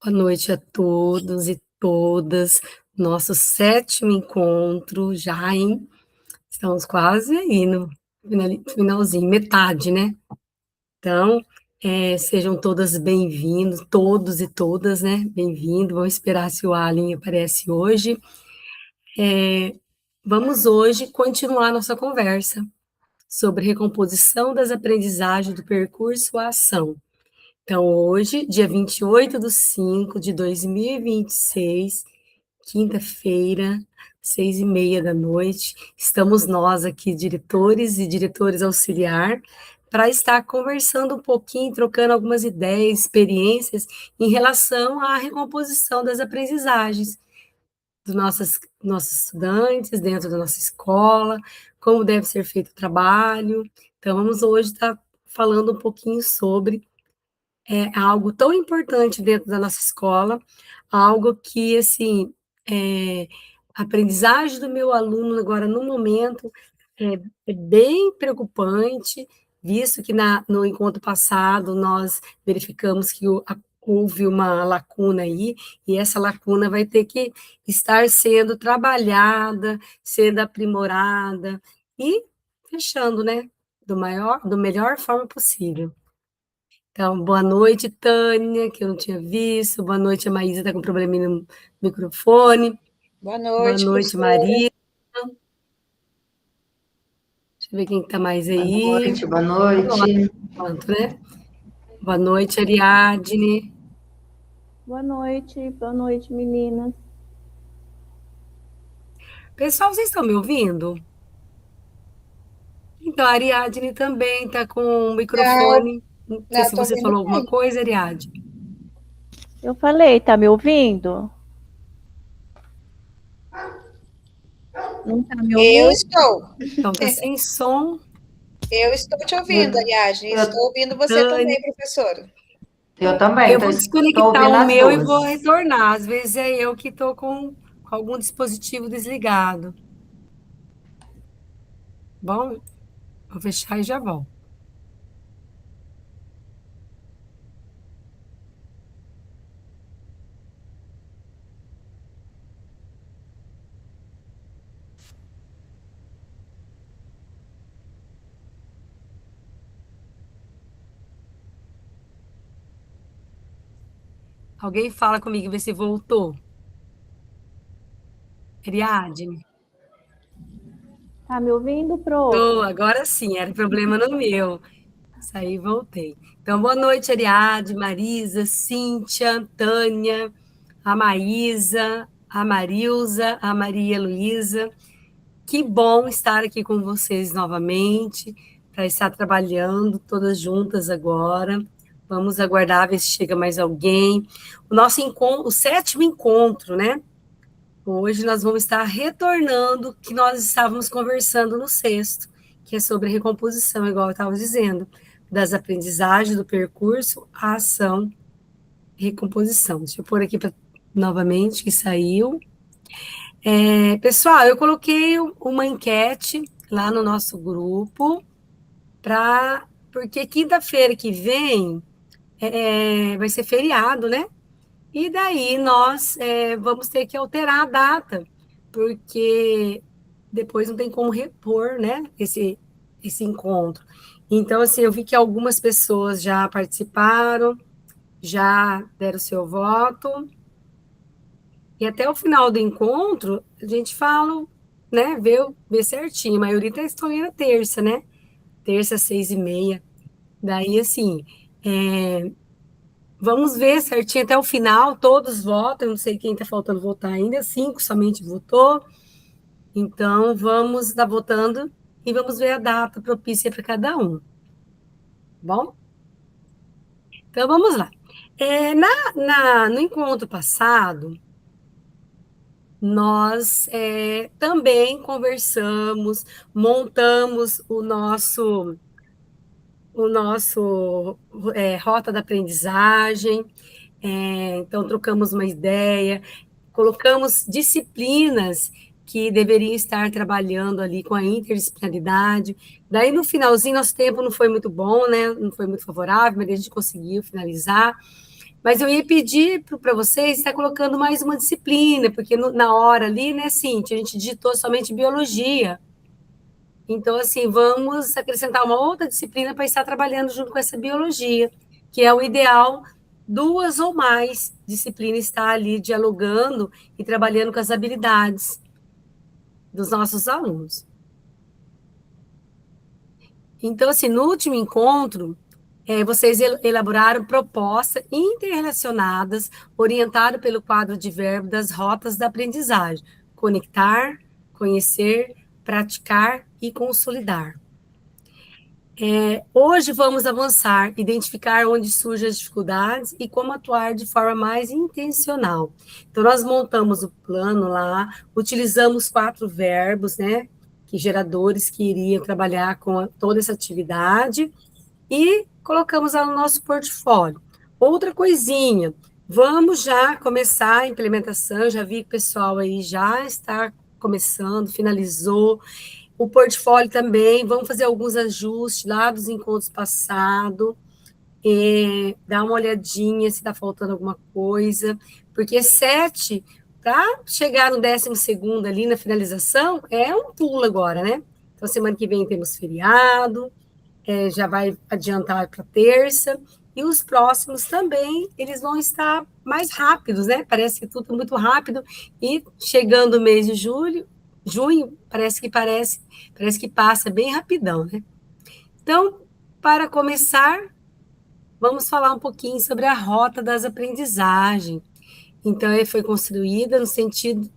Boa noite a todos e todas. Nosso sétimo encontro já, hein? Estamos quase aí no finalzinho, metade, né? Então, sejam todas bem-vindos, todos e todas, né? Bem-vindo. Vamos esperar se o Alan aparece hoje. Vamos hoje continuar nossa conversa sobre recomposição das aprendizagens do percurso à ação. Então, hoje, dia 28/5/2026, quinta-feira, 6h30 da noite, estamos nós aqui, diretores e diretores auxiliar, para estar conversando um pouquinho, trocando algumas ideias, experiências em relação à recomposição das aprendizagens dos nossos estudantes dentro da nossa escola, como deve ser feito o trabalho. Então, vamos hoje estar falando um pouquinho sobre algo tão importante dentro da nossa escola, algo que, assim, a aprendizagem do meu aluno agora, no momento, é bem preocupante, visto que no encontro passado nós verificamos que houve uma lacuna aí, e essa lacuna vai ter que estar sendo trabalhada, sendo aprimorada e fechando, né, do melhor forma possível. Então, boa noite, Tânia, que eu não tinha visto. Boa noite, a Maísa está com probleminha no microfone. Boa Boa noite, noite, professora. Maria. Deixa eu ver quem está mais Boa aí. noite, boa noite. Quanto, né? Boa noite, Ariadne. Boa noite, meninas. Pessoal, vocês estão me ouvindo? Então, a Ariadne também está com o Não, microfone. Não sei não, se estou você ouvindo falou alguma bem. coisa, Ariadne. Eu falei, tá me ouvindo? Não tá me Eu ouvindo? estou. Então, está sem som. Eu estou te ouvindo, Ariadne. Eu, Estou ouvindo você Tânia. também, professora. eu também, Eu vou estou desconectar ouvindo o as meu e vou duas. retornar. Às vezes é eu que estou com algum dispositivo desligado. Bom, vou fechar e já volto. Alguém fala comigo, vê se voltou. Ariadne? Tá me ouvindo, Tô, prof? agora sim, era problema no meu. Saí e voltei. Então, boa noite, Ariadne, Marisa, Cíntia, Tânia, a Maísa, a Marilza, a Maria Luísa. Que bom estar aqui com vocês novamente, para estar trabalhando todas juntas agora. Vamos aguardar ver se chega mais alguém. O nosso encontro, o sétimo encontro, né? Hoje nós vamos estar retornando o que nós estávamos conversando no sexto, que é sobre recomposição, igual eu estava dizendo, das aprendizagens do percurso, a ação, recomposição. Deixa eu pôr aqui novamente, que saiu. Pessoal, eu coloquei uma enquete lá no nosso grupo, porque quinta-feira que vem vai ser feriado, né? E daí nós vamos ter que alterar a data, porque depois não tem como repor, né, esse encontro. Então, assim, eu vi que algumas pessoas já participaram, já deram seu voto, e até o final do encontro, a gente fala, né, vê certinho. A maioria está escolhendo terça, né? Terça, 6h30. Daí, assim, vamos ver certinho até o final, todos votam, eu não sei quem está faltando votar ainda, 5 somente votou. Então, vamos estar votando e vamos ver a data propícia para cada um. Bom? Então, vamos lá. No encontro passado, nós também conversamos, montamos o nosso rota da aprendizagem, então trocamos uma ideia, colocamos disciplinas que deveriam estar trabalhando ali com a interdisciplinaridade. Daí, no finalzinho, nosso tempo não foi muito bom, né? Não foi muito favorável, mas a gente conseguiu finalizar. Mas eu ia pedir para vocês estar colocando mais uma disciplina, porque na hora ali, né, Cíntia, a gente digitou somente biologia. Então, assim, vamos acrescentar uma outra disciplina para estar trabalhando junto com essa biologia, que é o ideal, 2 ou mais disciplinas estar ali dialogando e trabalhando com as habilidades dos nossos alunos. Então, assim, no último encontro, vocês elaboraram propostas interrelacionadas, orientado pelo quadro de verbo das rotas da aprendizagem: conectar, conhecer, praticar e consolidar. Hoje vamos avançar, identificar onde surgem as dificuldades e como atuar de forma mais intencional. Então, nós montamos o plano lá, utilizamos 4 verbos, né, que geradores que iriam trabalhar com toda essa atividade, e colocamos lá no nosso portfólio. Outra coisinha, vamos já começar a implementação, já vi que o pessoal aí já está começando, finalizou. O portfólio também, vamos fazer alguns ajustes lá dos encontros passados, dar uma olhadinha se está faltando alguma coisa, porque 7, para chegar no 12º ali na finalização, é um pulo agora, né? Então, semana que vem temos feriado, já vai adiantar para terça, e os próximos também, eles vão estar mais rápidos, né? Parece que tudo é muito rápido, e chegando o mês de junho, parece que passa bem rapidão, né? Então, para começar, vamos falar um pouquinho sobre a rota das aprendizagens. Então, ela foi construída no sentido,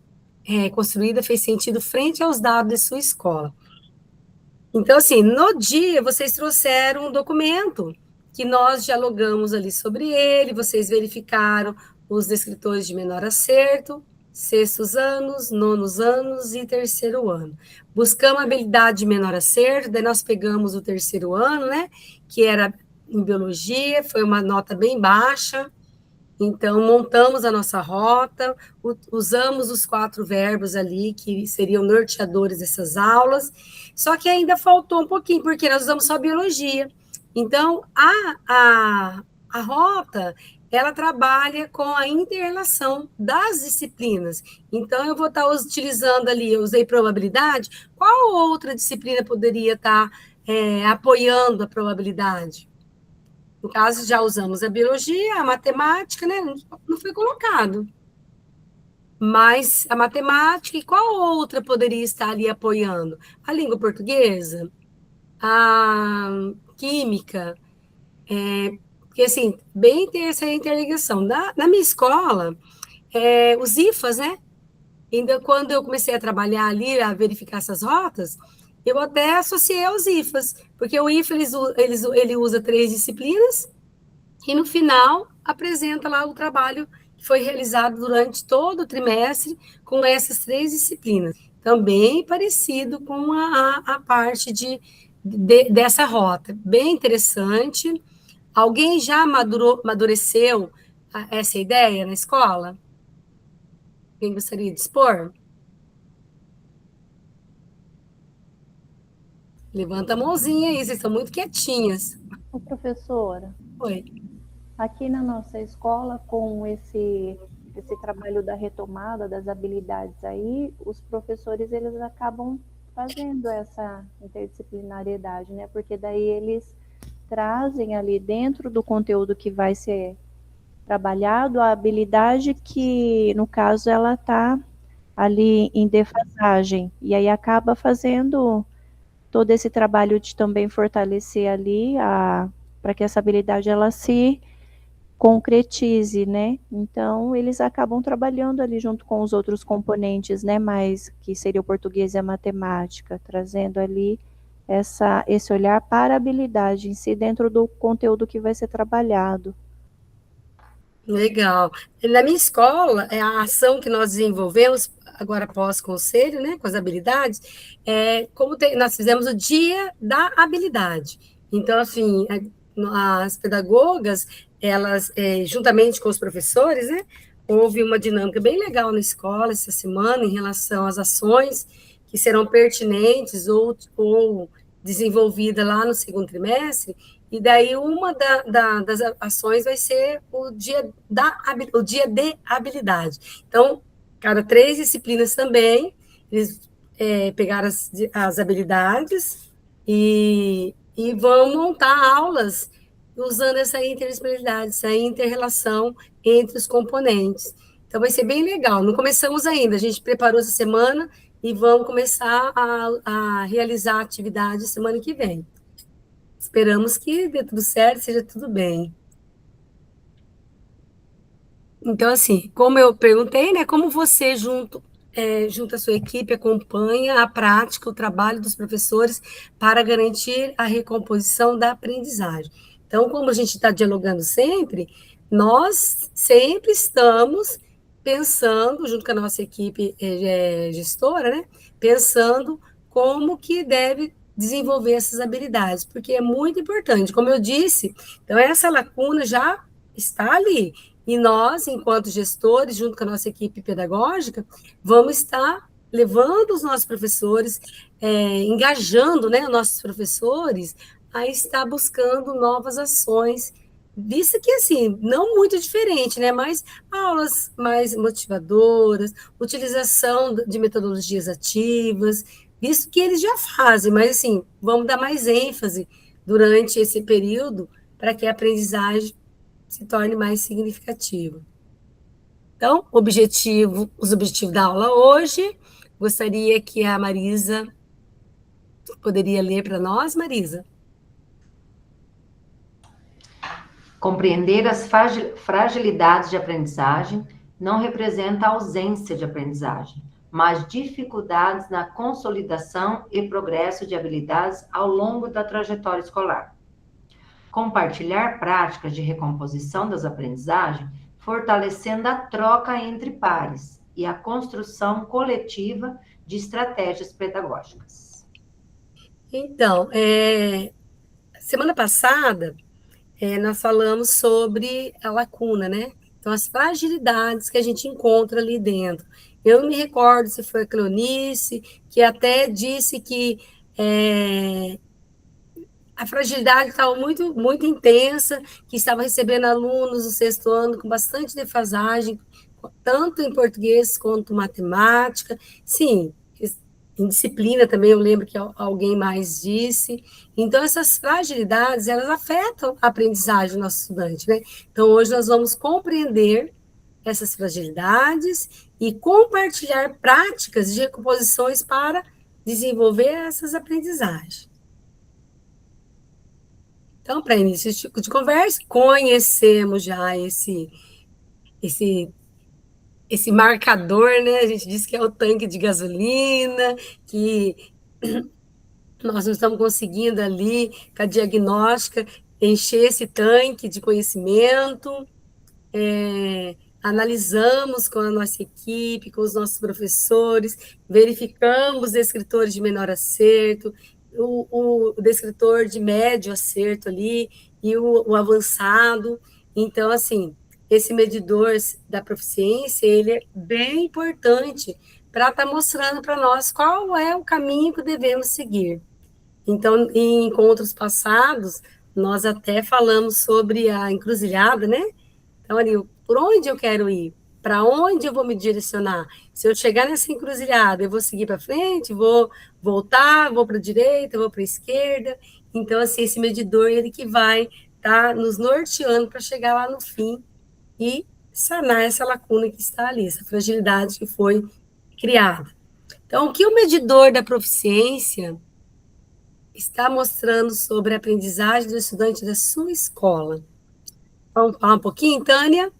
fez sentido frente aos dados de sua escola. Então, assim, no dia, vocês trouxeram um documento que nós dialogamos ali sobre ele, vocês verificaram os descritores de menor acerto, 6º anos, 9º anos e 3º ano. Buscamos a habilidade de menor acerto, daí nós pegamos o 3º ano, né, que era em biologia, foi uma nota bem baixa. Então, montamos a nossa rota, usamos os 4 verbos ali, que seriam norteadores dessas aulas, só que ainda faltou um pouquinho, porque nós usamos só biologia. Então, a rota, ela trabalha com a inter-relação das disciplinas. Então, eu vou estar utilizando ali, eu usei probabilidade, qual outra disciplina poderia estar apoiando a probabilidade? No caso, já usamos a biologia, a matemática, né? Não foi colocado. Mas a matemática, e qual outra poderia estar ali apoiando? A língua portuguesa, a química, porque, assim, bem ter essa interligação. Na minha escola, os IFAs, né? Ainda quando eu comecei a trabalhar ali, a verificar essas rotas, eu até associei aos IFAs, porque o IFA, ele usa 3 disciplinas, e no final apresenta lá o trabalho que foi realizado durante todo o trimestre com essas 3 disciplinas. Também parecido com a parte dessa rota. Bem interessante. Alguém já amadureceu essa ideia na escola? Quem gostaria de expor? Levanta a mãozinha aí, vocês estão muito quietinhas. Ô, professora, Oi. aqui na nossa escola, com esse trabalho da retomada das habilidades aí, os professores, eles acabam fazendo essa interdisciplinariedade, né? Porque daí eles trazem ali dentro do conteúdo que vai ser trabalhado a habilidade que, no caso, ela está ali em defasagem, e aí acaba fazendo todo esse trabalho de também fortalecer ali para que essa habilidade ela se concretize, né? Então, eles acabam trabalhando ali junto com os outros componentes, né? Mas que seria o português e a matemática, trazendo ali esse olhar para a habilidade em si dentro do conteúdo que vai ser trabalhado. Legal. Na minha escola, a ação que nós desenvolvemos, agora pós-conselho, né, com as habilidades, nós fizemos o Dia da Habilidade. Então, assim, as pedagogas, elas, juntamente com os professores, né, houve uma dinâmica bem legal na escola essa semana em relação às ações que serão pertinentes ou desenvolvidas lá no 2º trimestre, E daí uma das ações vai ser o dia de habilidade. Então, cada 3 disciplinas também, eles pegaram as habilidades e vão montar aulas usando essa interdisciplinaridade, essa inter-relação entre os componentes. Então, vai ser bem legal. Não começamos ainda, a gente preparou essa semana e vamos começar a realizar a atividade semana que vem. Esperamos que dê tudo certo, seja tudo bem. Então, assim, como eu perguntei, né, como você, junto à sua equipe, acompanha a prática, o trabalho dos professores para garantir a recomposição da aprendizagem. Então, como a gente está dialogando sempre, nós sempre estamos pensando, junto com a nossa equipe gestora, né, pensando como que deve desenvolver essas habilidades, porque é muito importante. Como eu disse, então essa lacuna já está ali. E nós, enquanto gestores, junto com a nossa equipe pedagógica, vamos estar levando os nossos professores, engajando, né, os nossos professores a estar buscando novas ações, visto que, assim, não muito diferente, né, mas aulas mais motivadoras, utilização de metodologias ativas, visto que eles já fazem, mas, assim, vamos dar mais ênfase durante esse período para que a aprendizagem se torne mais significativo. Então, os objetivos da aula hoje, gostaria que a Marisa poderia ler para nós, Marisa? Compreender as fragilidades de aprendizagem não representa ausência de aprendizagem, mas dificuldades na consolidação e progresso de habilidades ao longo da trajetória escolar. Compartilhar práticas de recomposição das aprendizagens, fortalecendo a troca entre pares e a construção coletiva de estratégias pedagógicas. Então, semana passada, nós falamos sobre a lacuna, né? Então, as fragilidades que a gente encontra ali dentro. Eu não me recordo se foi a Cleonice, que até disse que a fragilidade estava muito, muito intensa, que estava recebendo alunos do 6º ano com bastante defasagem, tanto em português quanto matemática. Sim, em disciplina também, eu lembro que alguém mais disse. Então, essas fragilidades, elas afetam a aprendizagem do nosso estudante, né? Então, hoje nós vamos compreender essas fragilidades e compartilhar práticas de recomposições para desenvolver essas aprendizagens. Então, para início de conversa, conhecemos já esse marcador, né? A gente diz que é o tanque de gasolina, que nós não estamos conseguindo ali, com a diagnóstica, encher esse tanque de conhecimento. Analisamos com a nossa equipe, com os nossos professores, verificamos descritores de menor acerto, o descritor de médio acerto ali, e o avançado. Então, assim, esse medidor da proficiência, ele é bem importante para estar mostrando para nós qual é o caminho que devemos seguir. Então, em encontros passados, nós até falamos sobre a encruzilhada, né? Então, ali, por onde eu quero ir? Para onde eu vou me direcionar? Se eu chegar nessa encruzilhada, eu vou seguir para frente, vou voltar, vou para a direita, vou para a esquerda. Então, assim, esse medidor, ele que vai estar nos norteando para chegar lá no fim e sanar essa lacuna que está ali, essa fragilidade que foi criada. Então, o que o medidor da proficiência está mostrando sobre a aprendizagem do estudante da sua escola? Vamos falar um pouquinho, Tânia?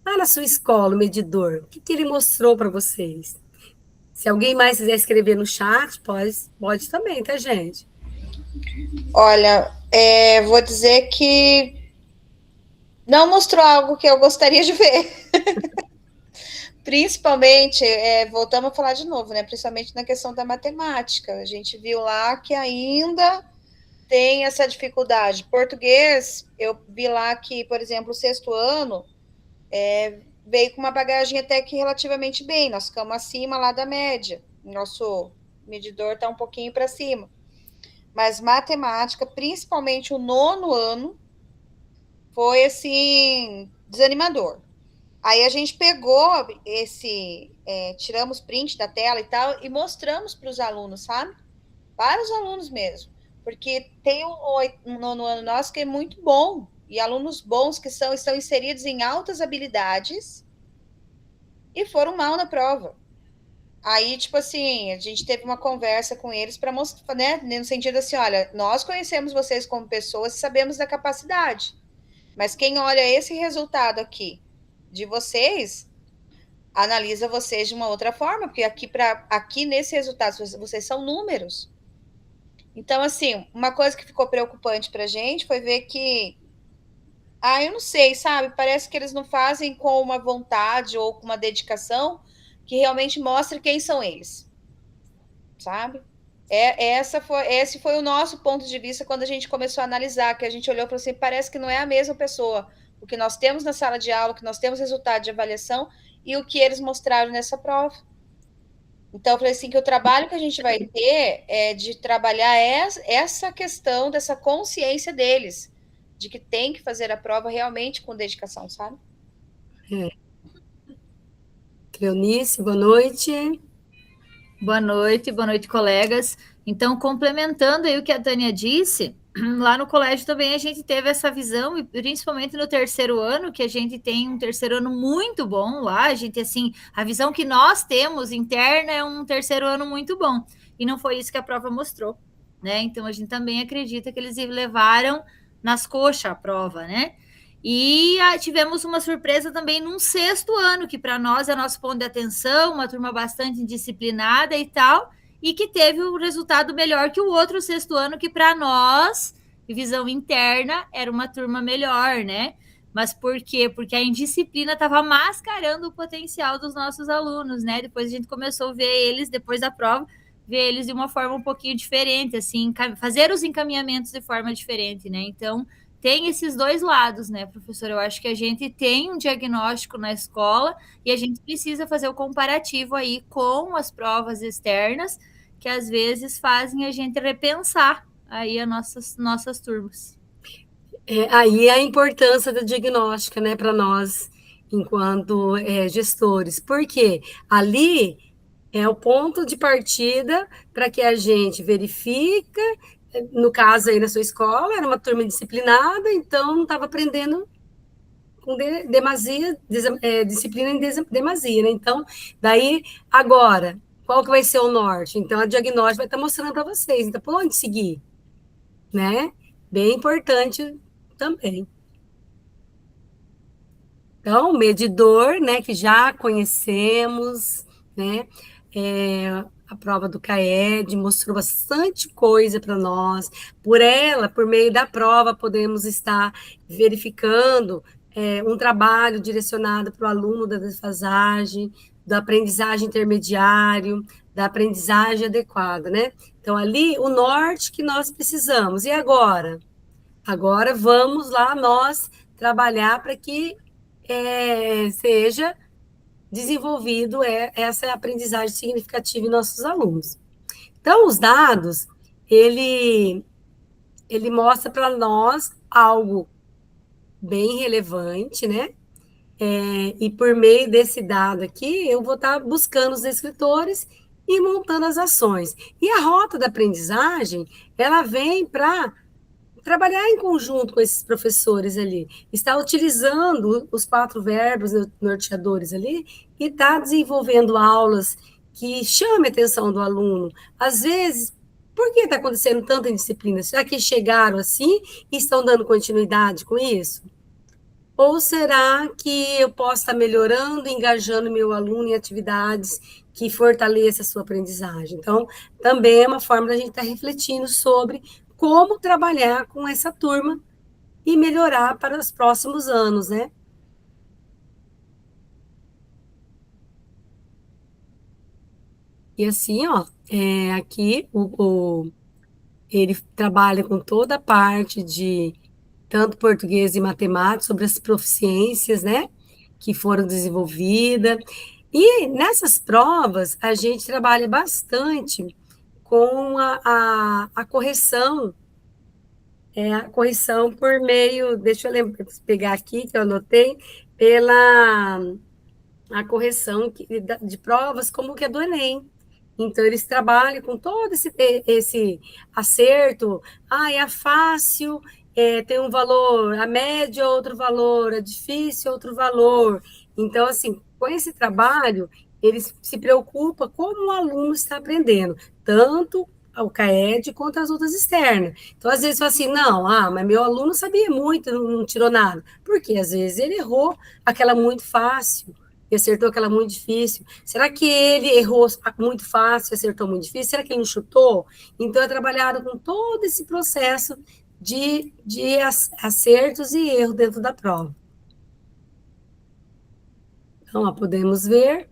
Lá na sua escola, o medidor, o que ele mostrou para vocês? Se alguém mais quiser escrever no chat, pode também, tá, gente? Olha, vou dizer que não mostrou algo que eu gostaria de ver. Principalmente, voltamos a falar de novo, né? Principalmente na questão da matemática. A gente viu lá que ainda tem essa dificuldade. Português, eu vi lá que, por exemplo, o 6º ano veio com uma bagagem até que relativamente bem. Nós ficamos acima lá da média. Nosso medidor está um pouquinho para cima. mas matemática, principalmente o 9º ano, foi, assim, desanimador. Aí a gente pegou tiramos print da tela e tal, e mostramos para os alunos, sabe? Para os alunos mesmo. Porque tem um 9º ano nosso que é muito bom, e alunos bons que estão inseridos em altas habilidades e foram mal na prova. Aí, tipo assim, a gente teve uma conversa com eles para mostrar, né? No sentido assim, olha, nós conhecemos vocês como pessoas e sabemos da capacidade. Mas quem olha esse resultado aqui de vocês, analisa vocês de uma outra forma, porque aqui nesse resultado, vocês são números. Então, assim, uma coisa que ficou preocupante para a gente foi ver que, eu não sei, sabe? Parece que eles não fazem com uma vontade ou com uma dedicação que realmente mostra quem são eles, sabe? Esse foi o nosso ponto de vista quando a gente começou a analisar, que a gente olhou para assim, parece que não é a mesma pessoa. O que nós temos na sala de aula, o que nós temos resultado de avaliação e o que eles mostraram nessa prova. Então, eu falei assim, que o trabalho que a gente vai ter é de trabalhar essa questão dessa consciência deles, de que tem que fazer a prova realmente com dedicação, sabe? Cleonice, boa noite. Boa noite, colegas. Então, complementando aí o que a Tânia disse, lá no colégio também a gente teve essa visão, e principalmente no 3º ano, que a gente tem um 3º ano muito bom lá, a gente, assim, a visão que nós temos interna é um 3º ano muito bom, e não foi isso que a prova mostrou, né? Então, a gente também acredita que eles levaram nas coxas a prova, né? E tivemos uma surpresa também num 6º ano, que para nós é nosso ponto de atenção, uma turma bastante disciplinada e tal, e que teve um resultado melhor que o outro 6º ano, que para nós, visão interna, era uma turma melhor, né? Mas por quê? Porque a indisciplina estava mascarando o potencial dos nossos alunos, né? Depois a gente começou a ver eles, depois da prova, ver eles de uma forma um pouquinho diferente, assim, fazer os encaminhamentos de forma diferente, né? Então, tem esses dois lados, né, professor? Eu acho que a gente tem um diagnóstico na escola e a gente precisa fazer o comparativo aí com as provas externas, que às vezes fazem a gente repensar aí as nossas turmas. Aí a importância da diagnóstica, né, para nós, enquanto gestores, porque ali é o ponto de partida para que a gente verifica. No caso aí na sua escola, era uma turma disciplinada, então não estava aprendendo com demasia, disciplina em demasia, né? Então, daí, agora, qual que vai ser o norte? Então, a diagnóstica vai estar mostrando para vocês, então, por onde seguir? Né? Bem importante também. Então, medidor, né, que já conhecemos, né? A prova do CAED mostrou bastante coisa para nós. Por meio da prova, podemos estar verificando um trabalho direcionado para o aluno da desfasagem, da aprendizagem intermediário, da aprendizagem adequada, né? Então, ali, o norte que nós precisamos. E agora? Agora, vamos lá nós trabalhar para que seja desenvolvido essa aprendizagem significativa em nossos alunos. Então, os dados, ele mostra para nós algo bem relevante, né? E por meio desse dado aqui, eu vou estar buscando os escritores e montando as ações. E a rota da aprendizagem, ela vem para trabalhar em conjunto com esses professores ali, está utilizando os 4 verbos norteadores ali e está desenvolvendo aulas que chamem a atenção do aluno. Às vezes, por que está acontecendo tanta indisciplina? Será que chegaram assim e estão dando continuidade com isso? Ou será que eu posso estar melhorando, engajando meu aluno em atividades que fortaleçam a sua aprendizagem? Então, também é uma forma da gente estar refletindo sobre como trabalhar com essa turma e melhorar para os próximos anos, né? E assim, ó, aqui ele trabalha com toda a parte de tanto português e matemática, sobre as proficiências, né, que foram desenvolvidas. E nessas provas, a gente trabalha bastante com a correção, a correção por meio, deixa eu pegar aqui, que eu anotei, pela a correção de provas como que é do Enem. Então, eles trabalham com todo esse acerto. É fácil, tem um valor, a média, outro valor, é difícil, outro valor. Então, assim, com esse trabalho, eles se preocupam como o aluno está aprendendo, tanto o CAED quanto as outras externas. Então, às vezes, fala assim, não, mas meu aluno sabia muito, não tirou nada. Porque, às vezes, ele errou aquela muito fácil, e acertou aquela muito difícil. Será que ele errou muito fácil e acertou muito difícil? Será que ele não chutou? Então, é trabalhado com todo esse processo de acertos e erros dentro da prova. Então, podemos ver.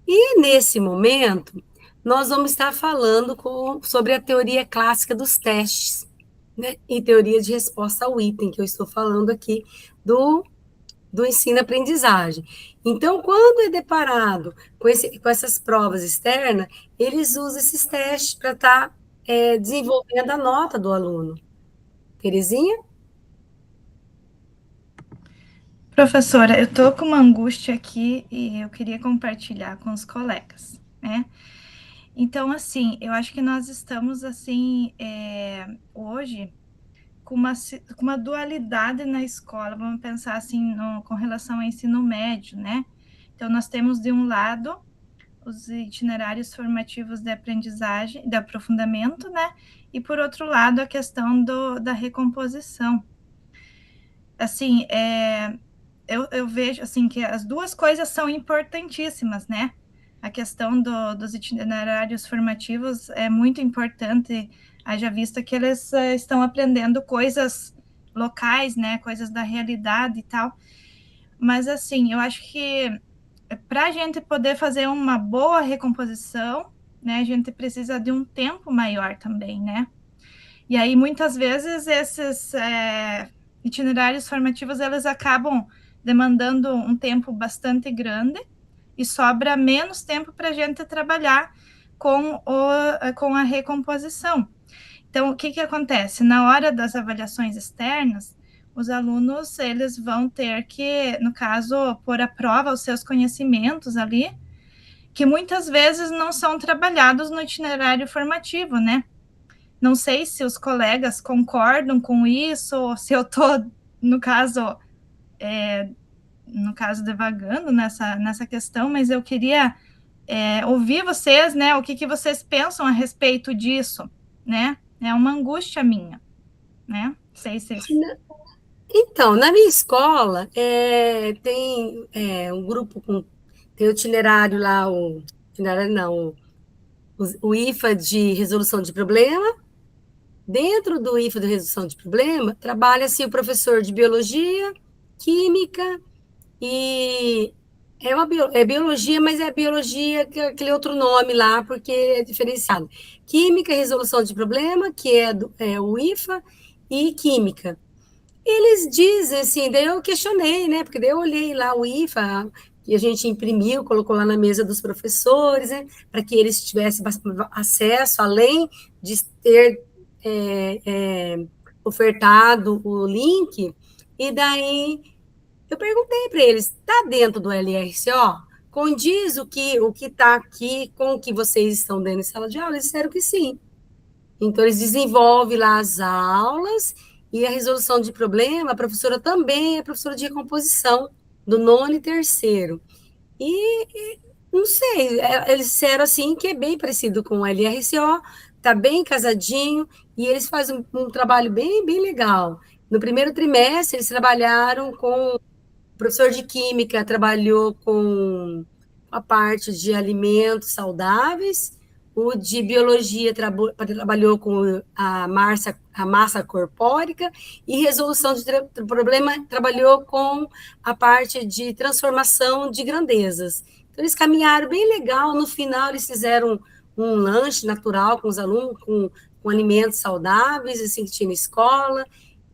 E, nesse momento, nós vamos estar falando sobre a teoria clássica dos testes, né? E teoria de resposta ao item, que eu estou falando aqui do ensino-aprendizagem. Então, quando é deparado com essas provas externas, eles usam esses testes para estar desenvolvendo a nota do aluno. Terezinha? Professora, eu estou com uma angústia aqui e eu queria compartilhar com os colegas, né? Então, assim, eu acho que nós estamos, assim, hoje, com uma dualidade na escola, vamos pensar assim, com relação ao ensino médio, né? Então, nós temos, de um lado, os itinerários formativos de aprendizagem, de aprofundamento, né? E, por outro lado, a questão da recomposição. Assim, eu vejo, assim, que as duas coisas são importantíssimas, né? A questão dos itinerários formativos é muito importante, haja vista que eles estão aprendendo coisas locais, né, coisas da realidade e tal, mas assim, eu acho que para a gente poder fazer uma boa recomposição, né, a gente precisa de um tempo maior também, né, e aí muitas vezes esses itinerários formativos, eles acabam demandando um tempo bastante grande, e sobra menos tempo para a gente trabalhar com a recomposição. Então, o que acontece? Na hora das avaliações externas, os alunos, eles vão ter que, no caso, pôr à prova os seus conhecimentos ali, que muitas vezes não são trabalhados no itinerário formativo, né? Não sei se os colegas concordam com isso, ou se eu estou, no caso, devagando nessa questão, mas eu queria ouvir vocês, né, o que vocês pensam a respeito disso, né? É uma angústia minha, né? Não sei se... Então, na minha escola, tem um grupo tem o itinerário lá, o IFA de resolução de problema. Dentro do IFA de resolução de problema, trabalha-se o professor de biologia, química, e é biologia, mas é biologia que é aquele outro nome lá, porque é diferenciado. Química, resolução de problema, que é o IFA, e química. Eles dizem assim, daí eu questionei, né? Porque daí eu olhei lá o IFA, que a gente imprimiu, colocou lá na mesa dos professores, né? Para que eles tivessem acesso, além de ter ofertado o link, e daí eu perguntei para eles, está dentro do LRCO? Condiz o que está aqui com o que vocês estão dando em sala de aula? Eles disseram que sim. Então, eles desenvolvem lá as aulas e a resolução de problema. A professora também é professora de recomposição do 9º e 3º. E não sei, eles disseram assim que é bem parecido com o LRCO, está bem casadinho, e eles fazem um trabalho bem, bem legal. No primeiro trimestre, eles trabalharam com... O professor de química trabalhou com a parte de alimentos saudáveis, o de biologia trabalhou com a massa corpórica, e resolução de problema trabalhou com a parte de transformação de grandezas. Então, eles caminharam bem legal. No final, eles fizeram um lanche natural com os alunos, com alimentos saudáveis, assim, que tinha na escola,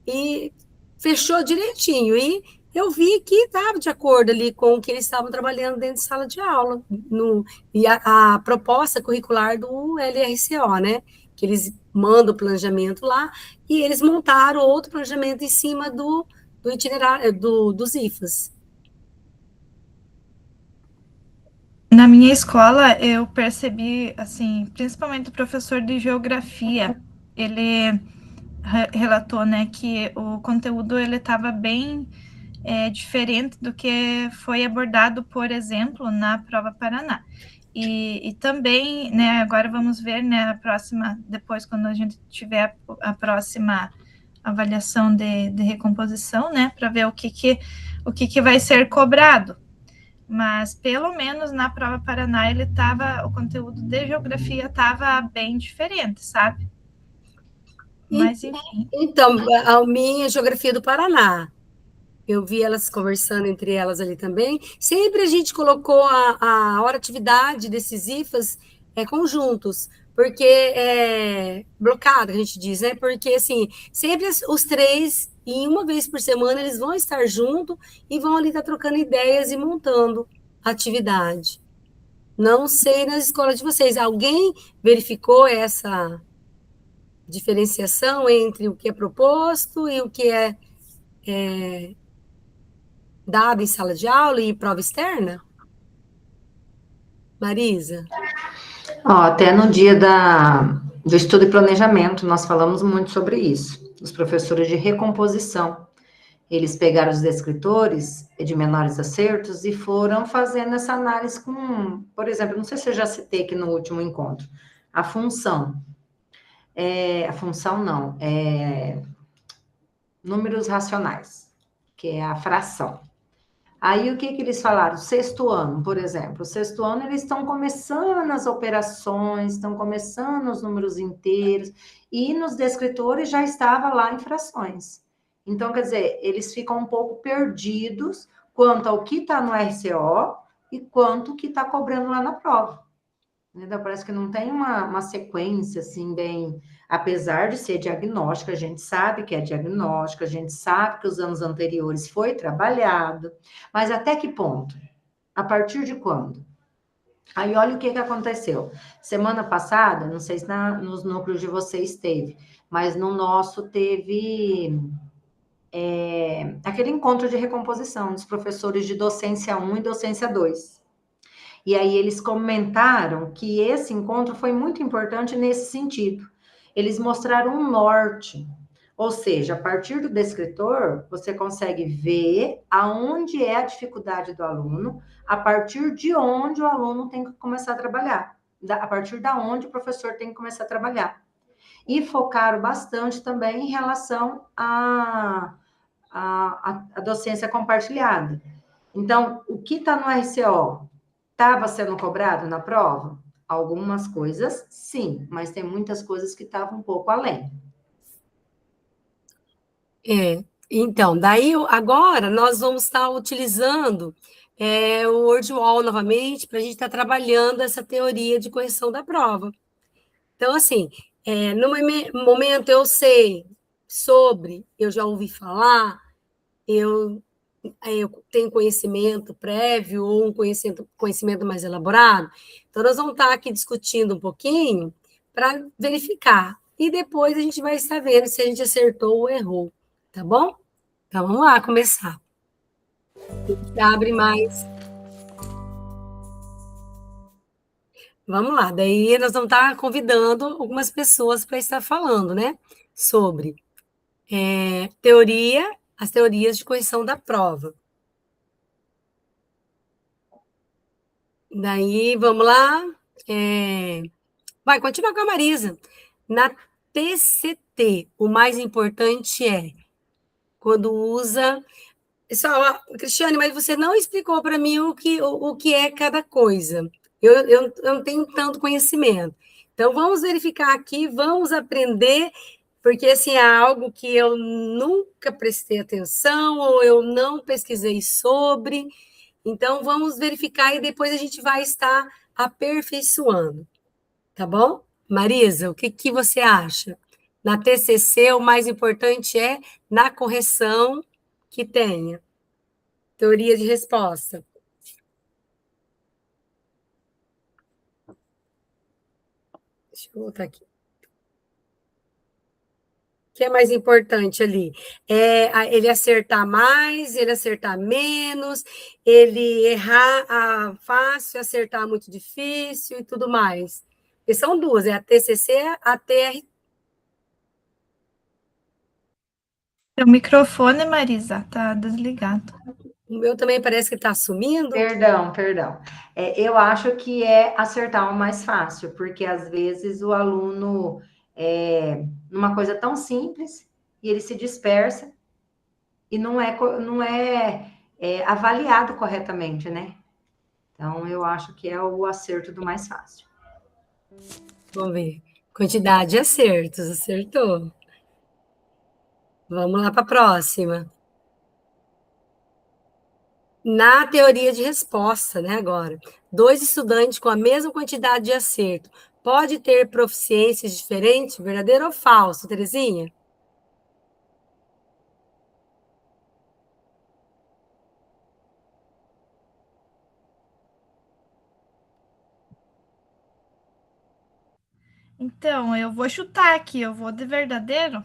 e fechou direitinho. E eu vi que estava de acordo ali com o que eles estavam trabalhando dentro de sala de aula, e a proposta curricular do LRCO, né? Que eles mandam o planejamento lá, e eles montaram outro planejamento em cima do itinerário, dos IFAs. Na minha escola, eu percebi, assim, principalmente o professor de geografia, ele relatou, né, que o conteúdo ele estava bem diferente do que foi abordado, por exemplo, na prova Paraná. E também, né, agora vamos ver, né, a próxima, depois quando a gente tiver a próxima avaliação de recomposição, né, para ver o que vai ser cobrado. Mas pelo menos na prova Paraná o conteúdo de geografia estava bem diferente, sabe? Mas enfim. Então, a minha geografia do Paraná, eu vi elas conversando entre elas ali também. Sempre a gente colocou a hora-atividade desses IFAs conjuntos, porque blocado, a gente diz, né? Porque, assim, sempre os três, e uma vez por semana, eles vão estar junto e vão ali estar trocando ideias e montando atividade. Não sei nas escolas de vocês, alguém verificou essa diferenciação entre o que é proposto e o que é dado em sala de aula e prova externa? Marisa? Até no dia do estudo e planejamento, nós falamos muito sobre isso. Os professores de recomposição, eles pegaram os descritores de menores acertos e foram fazendo essa análise com, por exemplo, não sei se eu já citei aqui no último encontro, a função. A função não, números racionais, que é a fração. Aí, o que eles falaram? Sexto ano, por exemplo. O sexto ano, eles estão começando as operações, estão começando os números inteiros, e nos descritores já estava lá em frações. Então, quer dizer, eles ficam um pouco perdidos quanto ao que está no RCO e quanto que está cobrando lá na prova. Então, parece que não tem uma sequência, assim, bem... Apesar de ser diagnóstica, a gente sabe que é diagnóstica, a gente sabe que os anos anteriores foi trabalhado, mas até que ponto? A partir de quando? Aí, olha o que aconteceu. Semana passada, não sei se nos núcleos de vocês teve, mas no nosso teve aquele encontro de recomposição dos professores de docência 1 e docência 2. E aí eles comentaram que esse encontro foi muito importante nesse sentido. Eles mostraram um norte, ou seja, a partir do descritor, você consegue ver aonde é a dificuldade do aluno, a partir de onde o aluno tem que começar a trabalhar, a partir da onde o professor tem que começar a trabalhar. E focaram bastante também em relação à docência compartilhada. Então, o que está no RCO? Estava sendo cobrado na prova? Algumas coisas, sim, mas tem muitas coisas que estavam um pouco além. Então, daí agora nós vamos estar utilizando o WordWall novamente para a gente estar trabalhando essa teoria de correção da prova. Então, assim, no momento eu sei sobre, eu já ouvi falar, eu tenho conhecimento prévio ou um conhecimento mais elaborado. Então, nós vamos estar aqui discutindo um pouquinho para verificar. E depois a gente vai estar vendo se a gente acertou ou errou. Tá bom? Então, vamos lá começar. A gente abre mais. Vamos lá. Daí nós vamos estar convidando algumas pessoas para estar falando, né? Sobre as teorias de correção da prova. Daí, vamos lá. Vai, continua com a Marisa. Na TCT, o mais importante é quando usa... Cristiane, mas você não explicou para mim o que é cada coisa. Eu não tenho tanto conhecimento. Então, vamos verificar aqui, vamos aprender, porque assim, é algo que eu nunca prestei atenção ou eu não pesquisei sobre. Então, vamos verificar e depois a gente vai estar aperfeiçoando. Tá bom? Marisa, o que você acha? Na TCC, o mais importante é na correção que tenha. Teoria de resposta. Deixa eu voltar aqui. O que é mais importante ali? Ele acertar mais, ele acertar menos, ele errar fácil, acertar muito difícil e tudo mais. Porque são duas, é a TCC e a TR. Seu microfone, Marisa, tá desligado. O meu também parece que está sumindo. Perdão. Eu acho que é acertar o mais fácil, porque às vezes o aluno, numa coisa tão simples, e ele se dispersa e não é avaliado corretamente, né? Então, eu acho que é o acerto do mais fácil. Vamos ver. Quantidade de acertos, acertou. Vamos lá para a próxima. Na teoria de resposta, né, agora. 2 estudantes com a mesma quantidade de acerto pode ter proficiências diferentes, verdadeiro ou falso, Terezinha? Então, eu vou chutar aqui, eu vou de verdadeiro.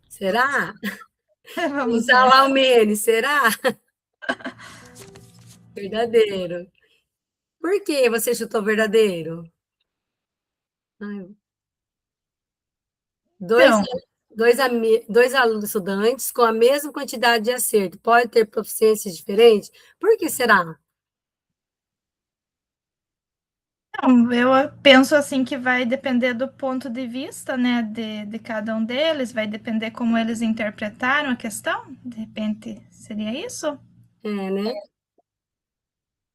Será? Vamos Usar ver. lá o Mene, será? Verdadeiro. Por que você chutou verdadeiro? Ai, Dois, Então, dois alunos estudantes com a mesma quantidade de acerto pode ter proficiências diferentes? Por que será? eu penso assim que vai depender do ponto de vista, né, de cada um deles, vai depender como eles interpretaram a questão, de repente seria isso? É, né?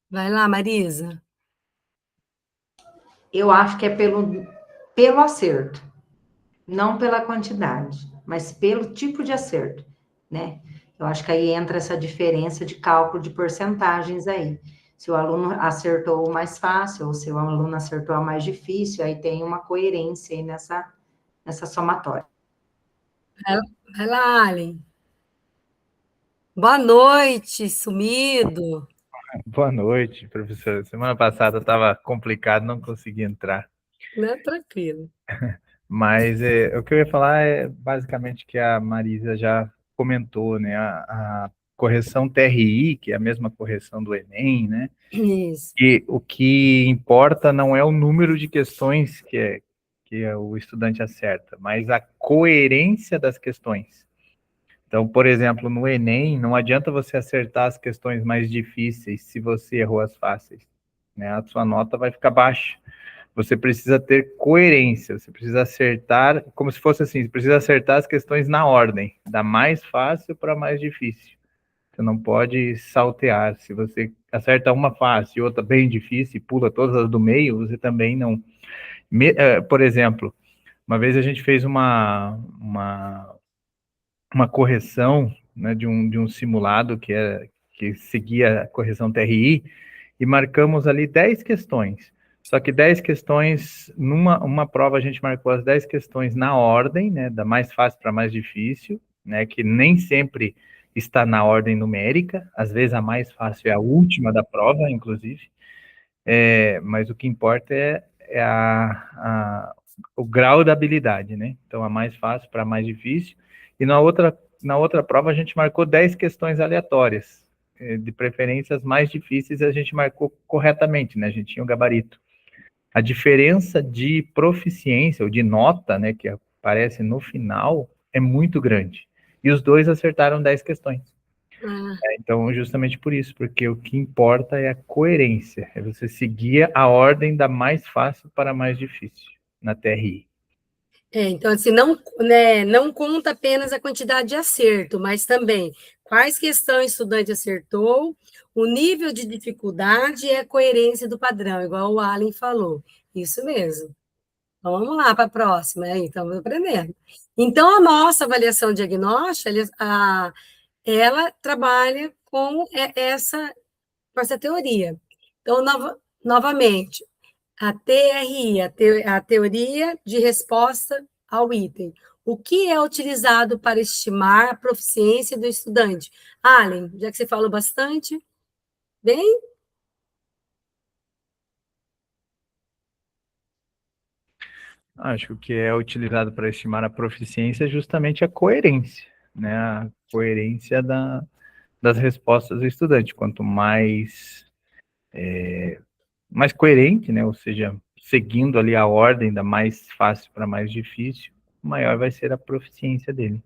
Vai lá, Marisa. Eu acho que é pelo acerto, não pela quantidade, mas pelo tipo de acerto, né? Eu acho que aí entra essa diferença de cálculo de porcentagens aí. Se o aluno acertou o mais fácil, ou se o aluno acertou a mais difícil, aí tem uma coerência aí nessa somatória. Vai lá, Allen. Boa noite, sumido. Boa noite, professor. Semana passada estava complicado, não consegui entrar. Não, tranquilo. Mas o que eu ia falar é basicamente que a Marisa já comentou, né? A correção TRI, que é a mesma correção do Enem, né? Isso. E o que importa não é o número de questões que o estudante acerta, mas a coerência das questões. Então, por exemplo, no Enem, não adianta você acertar as questões mais difíceis se você errou as fáceis, né? A sua nota vai ficar baixa. Você precisa ter coerência, você precisa acertar, como se fosse assim, você precisa acertar as questões na ordem, da mais fácil para a mais difícil. Você não pode saltear. Se você acerta uma fácil e outra bem difícil e pula todas as do meio, você também não... Por exemplo, uma vez a gente fez uma correção, né, de um simulado que seguia a correção TRI, e marcamos ali 10 questões. Só que 10 questões, uma prova a gente marcou as 10 questões na ordem, né, da mais fácil para mais difícil, né, que nem sempre está na ordem numérica, às vezes a mais fácil é a última da prova, inclusive, mas o que importa é o grau da habilidade, né? Então, a mais fácil para a mais difícil. E na outra prova, a gente marcou 10 questões aleatórias. De preferência, as mais difíceis a gente marcou corretamente, né? A gente tinha o gabarito. A diferença de proficiência, ou de nota, né, que aparece no final, é muito grande. E os dois acertaram 10 questões. Então, justamente por isso, porque o que importa é a coerência, é você seguir a ordem da mais fácil para a mais difícil, na TRI. Então, assim, não, né, não conta apenas a quantidade de acerto, mas também quais questões o estudante acertou, o nível de dificuldade e a coerência do padrão, igual o Allen falou. Isso mesmo. Então, vamos lá para a próxima, aí, estamos aprendendo. Então, a nossa avaliação diagnóstica, ela trabalha com essa teoria. Então, novamente, a TRI, a teoria de resposta ao item. O que é utilizado para estimar a proficiência do estudante? Allen, já que você falou bastante, bem? Acho que o que é utilizado para estimar a proficiência é justamente a coerência, né? A coerência das respostas do estudante. Quanto mais coerente, né? Ou seja, seguindo ali a ordem da mais fácil para mais difícil, maior vai ser a proficiência dele.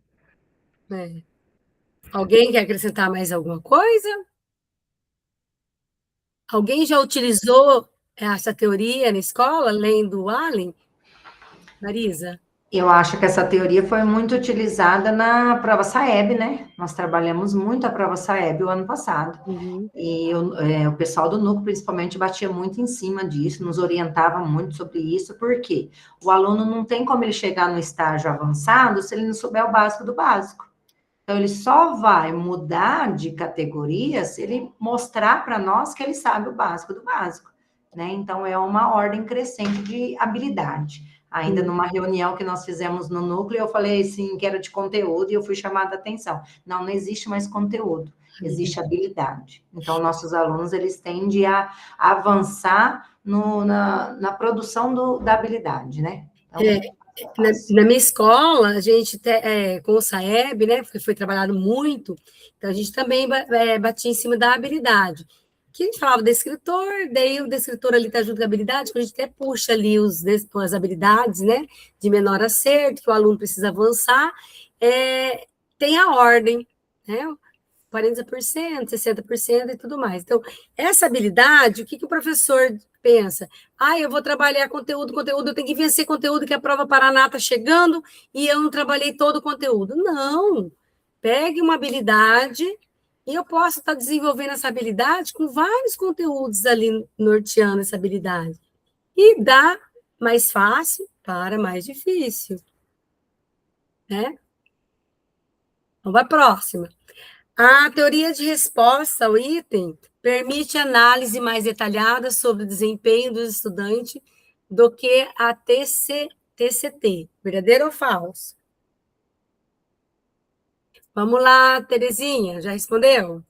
É. Alguém quer acrescentar mais alguma coisa? Alguém já utilizou essa teoria na escola, além do Allen? Marisa? Eu acho que essa teoria foi muito utilizada na prova SAEB, né? Nós trabalhamos muito a prova SAEB o ano passado. Uhum. E o pessoal do núcleo, principalmente, batia muito em cima disso, nos orientava muito sobre isso, porque o aluno não tem como ele chegar no estágio avançado se ele não souber o básico do básico. Então, ele só vai mudar de categoria se ele mostrar para nós que ele sabe o básico do básico, né? Então, é uma ordem crescente de habilidade. Ainda numa reunião que nós fizemos no núcleo, eu falei assim, que era de conteúdo, e eu fui chamada a atenção. Não existe mais conteúdo, existe habilidade. Então, nossos alunos, eles tendem a avançar na produção da habilidade, né? Então, Na minha escola, a gente, com o SAEB, né, porque foi trabalhado muito, então a gente também batia em cima da habilidade. Que a gente falava do descritor, daí o descritor ali está junto com a habilidade, quando a gente até puxa ali as habilidades, né, de menor acerto, que o aluno precisa avançar, tem a ordem, né, 40%, 60% e tudo mais. Então, essa habilidade, o que o professor pensa? Eu vou trabalhar conteúdo, eu tenho que vencer conteúdo que a prova Paraná está chegando e eu não trabalhei todo o conteúdo. Não. Pegue uma habilidade e eu posso estar desenvolvendo essa habilidade com vários conteúdos ali norteando essa habilidade. E dá mais fácil para mais difícil. Né? Vamos para a próxima. A teoria de resposta ao item permite análise mais detalhada sobre o desempenho do estudante do que a TCT. Verdadeiro ou falso? Vamos lá, Terezinha, já respondeu?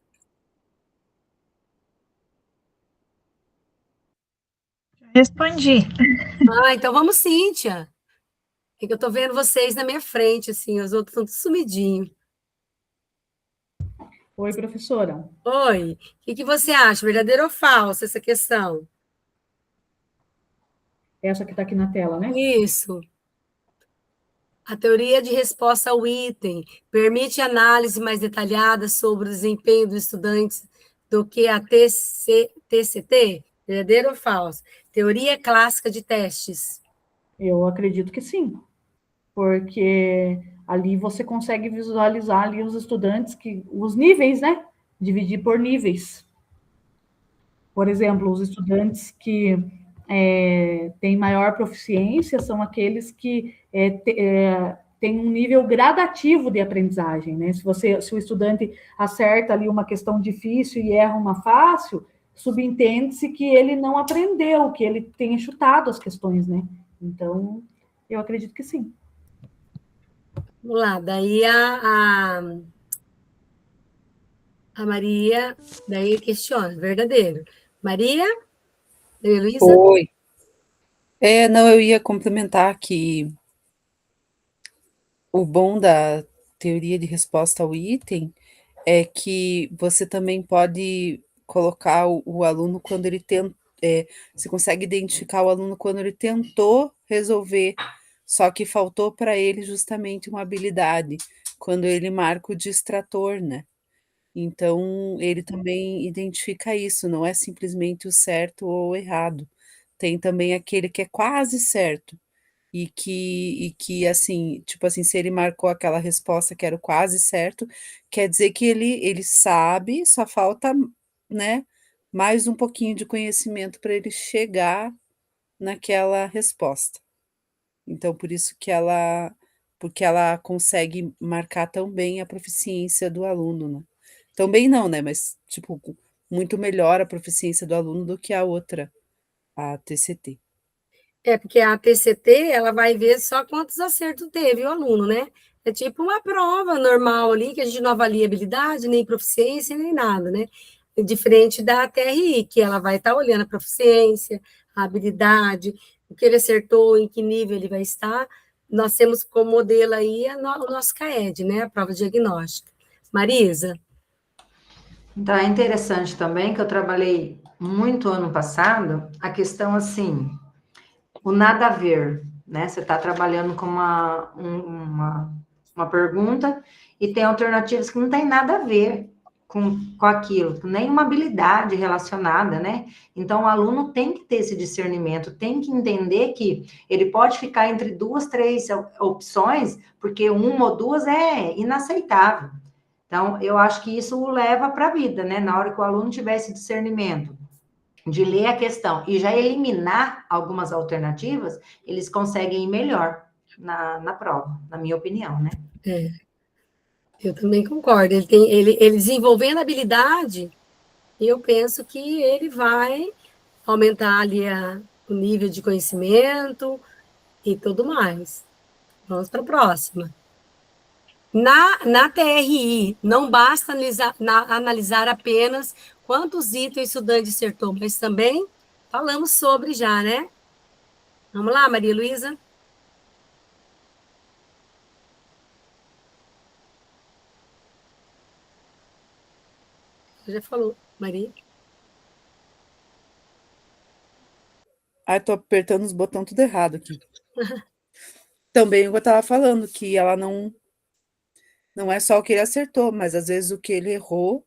Respondi. Então vamos, Cíntia. É que eu estou vendo vocês na minha frente, assim, os outros estão sumidinhos. Oi, professora. Oi, o que você acha? Verdadeiro ou falso essa questão? Essa que está aqui na tela, né? Isso. A teoria de resposta ao item permite análise mais detalhada sobre o desempenho dos estudantes do que a TCT? Verdadeiro ou falso? Teoria clássica de testes. Eu acredito que sim, porque ali você consegue visualizar ali os estudantes, os níveis, né? Dividir por níveis. Por exemplo, os estudantes que têm maior proficiência são aqueles que têm um nível gradativo de aprendizagem, né? Se o estudante acerta ali uma questão difícil e erra uma fácil, subentende-se que ele não aprendeu, que ele tenha chutado as questões, né? Então, eu acredito que sim. Vamos lá, daí a Maria, daí questiona, verdadeiro. Maria Luísa? Oi. Não, eu ia complementar que o bom da teoria de resposta ao item é que você também pode colocar o aluno quando ele tenta, você consegue identificar o aluno quando ele tentou resolver, só que faltou para ele justamente uma habilidade, quando ele marca o distrator, né? Então, ele também identifica isso, não é simplesmente o certo ou o errado. Tem também aquele que é quase certo, e que assim, tipo assim, se ele marcou aquela resposta que era o quase certo, quer dizer que ele sabe, só falta, né, mais um pouquinho de conhecimento para ele chegar naquela resposta. Então, por isso que porque ela consegue marcar tão bem a proficiência do aluno, né? Tão bem não, né, mas, tipo, muito melhor a proficiência do aluno do que a outra, a TCT. É, porque a TCT, ela vai ver só quantos acertos teve o aluno, né? É tipo uma prova normal ali, que a gente não avalia habilidade, nem proficiência, nem nada, né? É diferente da TRI, que ela vai estar olhando a proficiência, a habilidade, o que ele acertou, em que nível ele vai estar. Nós temos como modelo aí o nosso CAED, né? A prova diagnóstica. Marisa? Então, é interessante também que eu trabalhei muito ano passado, a questão assim, o nada a ver, né? Você está trabalhando com uma pergunta e tem alternativas que não tem nada a ver com aquilo, nenhuma habilidade relacionada, né? Então, o aluno tem que ter esse discernimento, tem que entender que ele pode ficar entre duas, três opções, porque uma ou duas é inaceitável. Então, eu acho que isso o leva para a vida, né? Na hora que o aluno tiver esse discernimento de ler a questão e já eliminar algumas alternativas, eles conseguem ir melhor na prova, na minha opinião, né? É, eu também concordo. Ele desenvolvendo habilidade, eu penso que ele vai aumentar ali o nível de conhecimento e tudo mais. Vamos para a próxima. Na TRI, não basta analisar apenas quantos itens o estudante acertou, mas também falamos sobre já, né? Vamos lá, Maria Luísa? Você já falou, Maria? Ah, tô apertando os botões tudo errado aqui. Também eu estava falando que ela não é só o que ele acertou, mas às vezes o que ele errou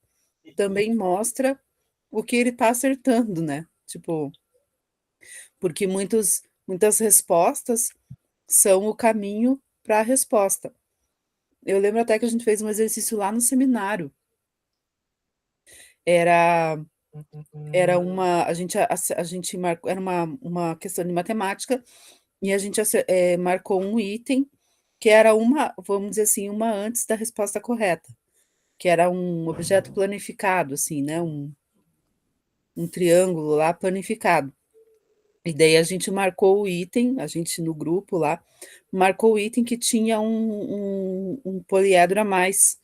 também mostra o que ele está acertando, né? Tipo, porque muitas respostas são o caminho para a resposta. Eu lembro até que a gente fez um exercício lá no seminário. Era era uma a gente marcou era uma questão de matemática e a gente marcou um item que era uma, vamos dizer assim, uma antes da resposta correta, que era um objeto planificado, assim, né? Um triângulo lá planificado. E daí a gente marcou o item, a gente no grupo lá, marcou o item que tinha um poliedro a mais.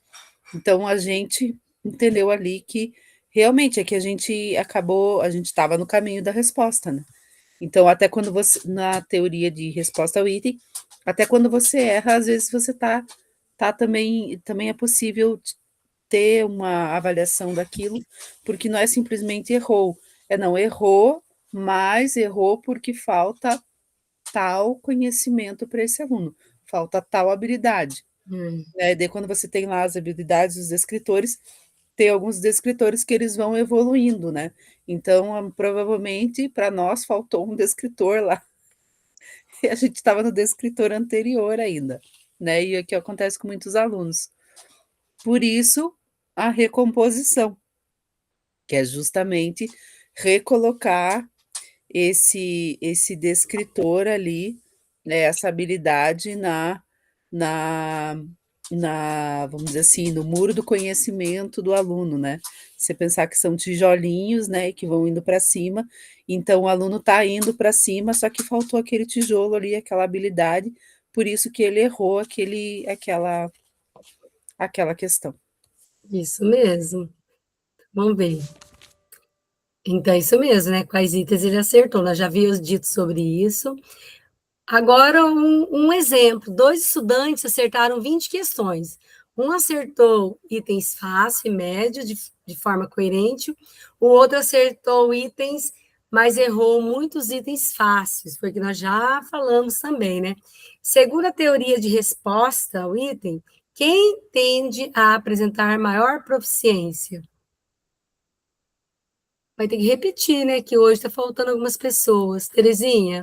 Então a gente entendeu ali que realmente é que a gente estava no caminho da resposta, né? Então, até quando você, na teoria de resposta ao item, até quando você erra, às vezes você tá também é possível ter uma avaliação daquilo, porque não é simplesmente errou, não errou, mas errou porque falta tal conhecimento para esse aluno, falta tal habilidade. Né? Daí, quando você tem lá as habilidades dos descritores, tem alguns descritores que eles vão evoluindo, né? Então, provavelmente, para nós faltou um descritor lá, e a gente estava no descritor anterior ainda, né? E o que acontece com muitos alunos. Por isso, a recomposição, que é justamente recolocar esse descritor ali, né, essa habilidade na, vamos dizer assim, no muro do conhecimento do aluno, né? Você pensar que são tijolinhos, né, que vão indo para cima, então o aluno está indo para cima, só que faltou aquele tijolo ali, aquela habilidade, por isso que ele errou aquela questão. Isso mesmo. Vamos ver. Então, é isso mesmo, né? Quais itens ele acertou. Nós já havíamos dito sobre isso. Agora, um exemplo: dois estudantes acertaram 20 questões. Um acertou itens fácil e médio, de forma coerente, o outro acertou itens, mas errou muitos itens fáceis, foi o que nós já falamos também, né? Segundo a teoria de resposta ao item, quem tende a apresentar maior proficiência? Vai ter que repetir, né? Que hoje está faltando algumas pessoas. Terezinha?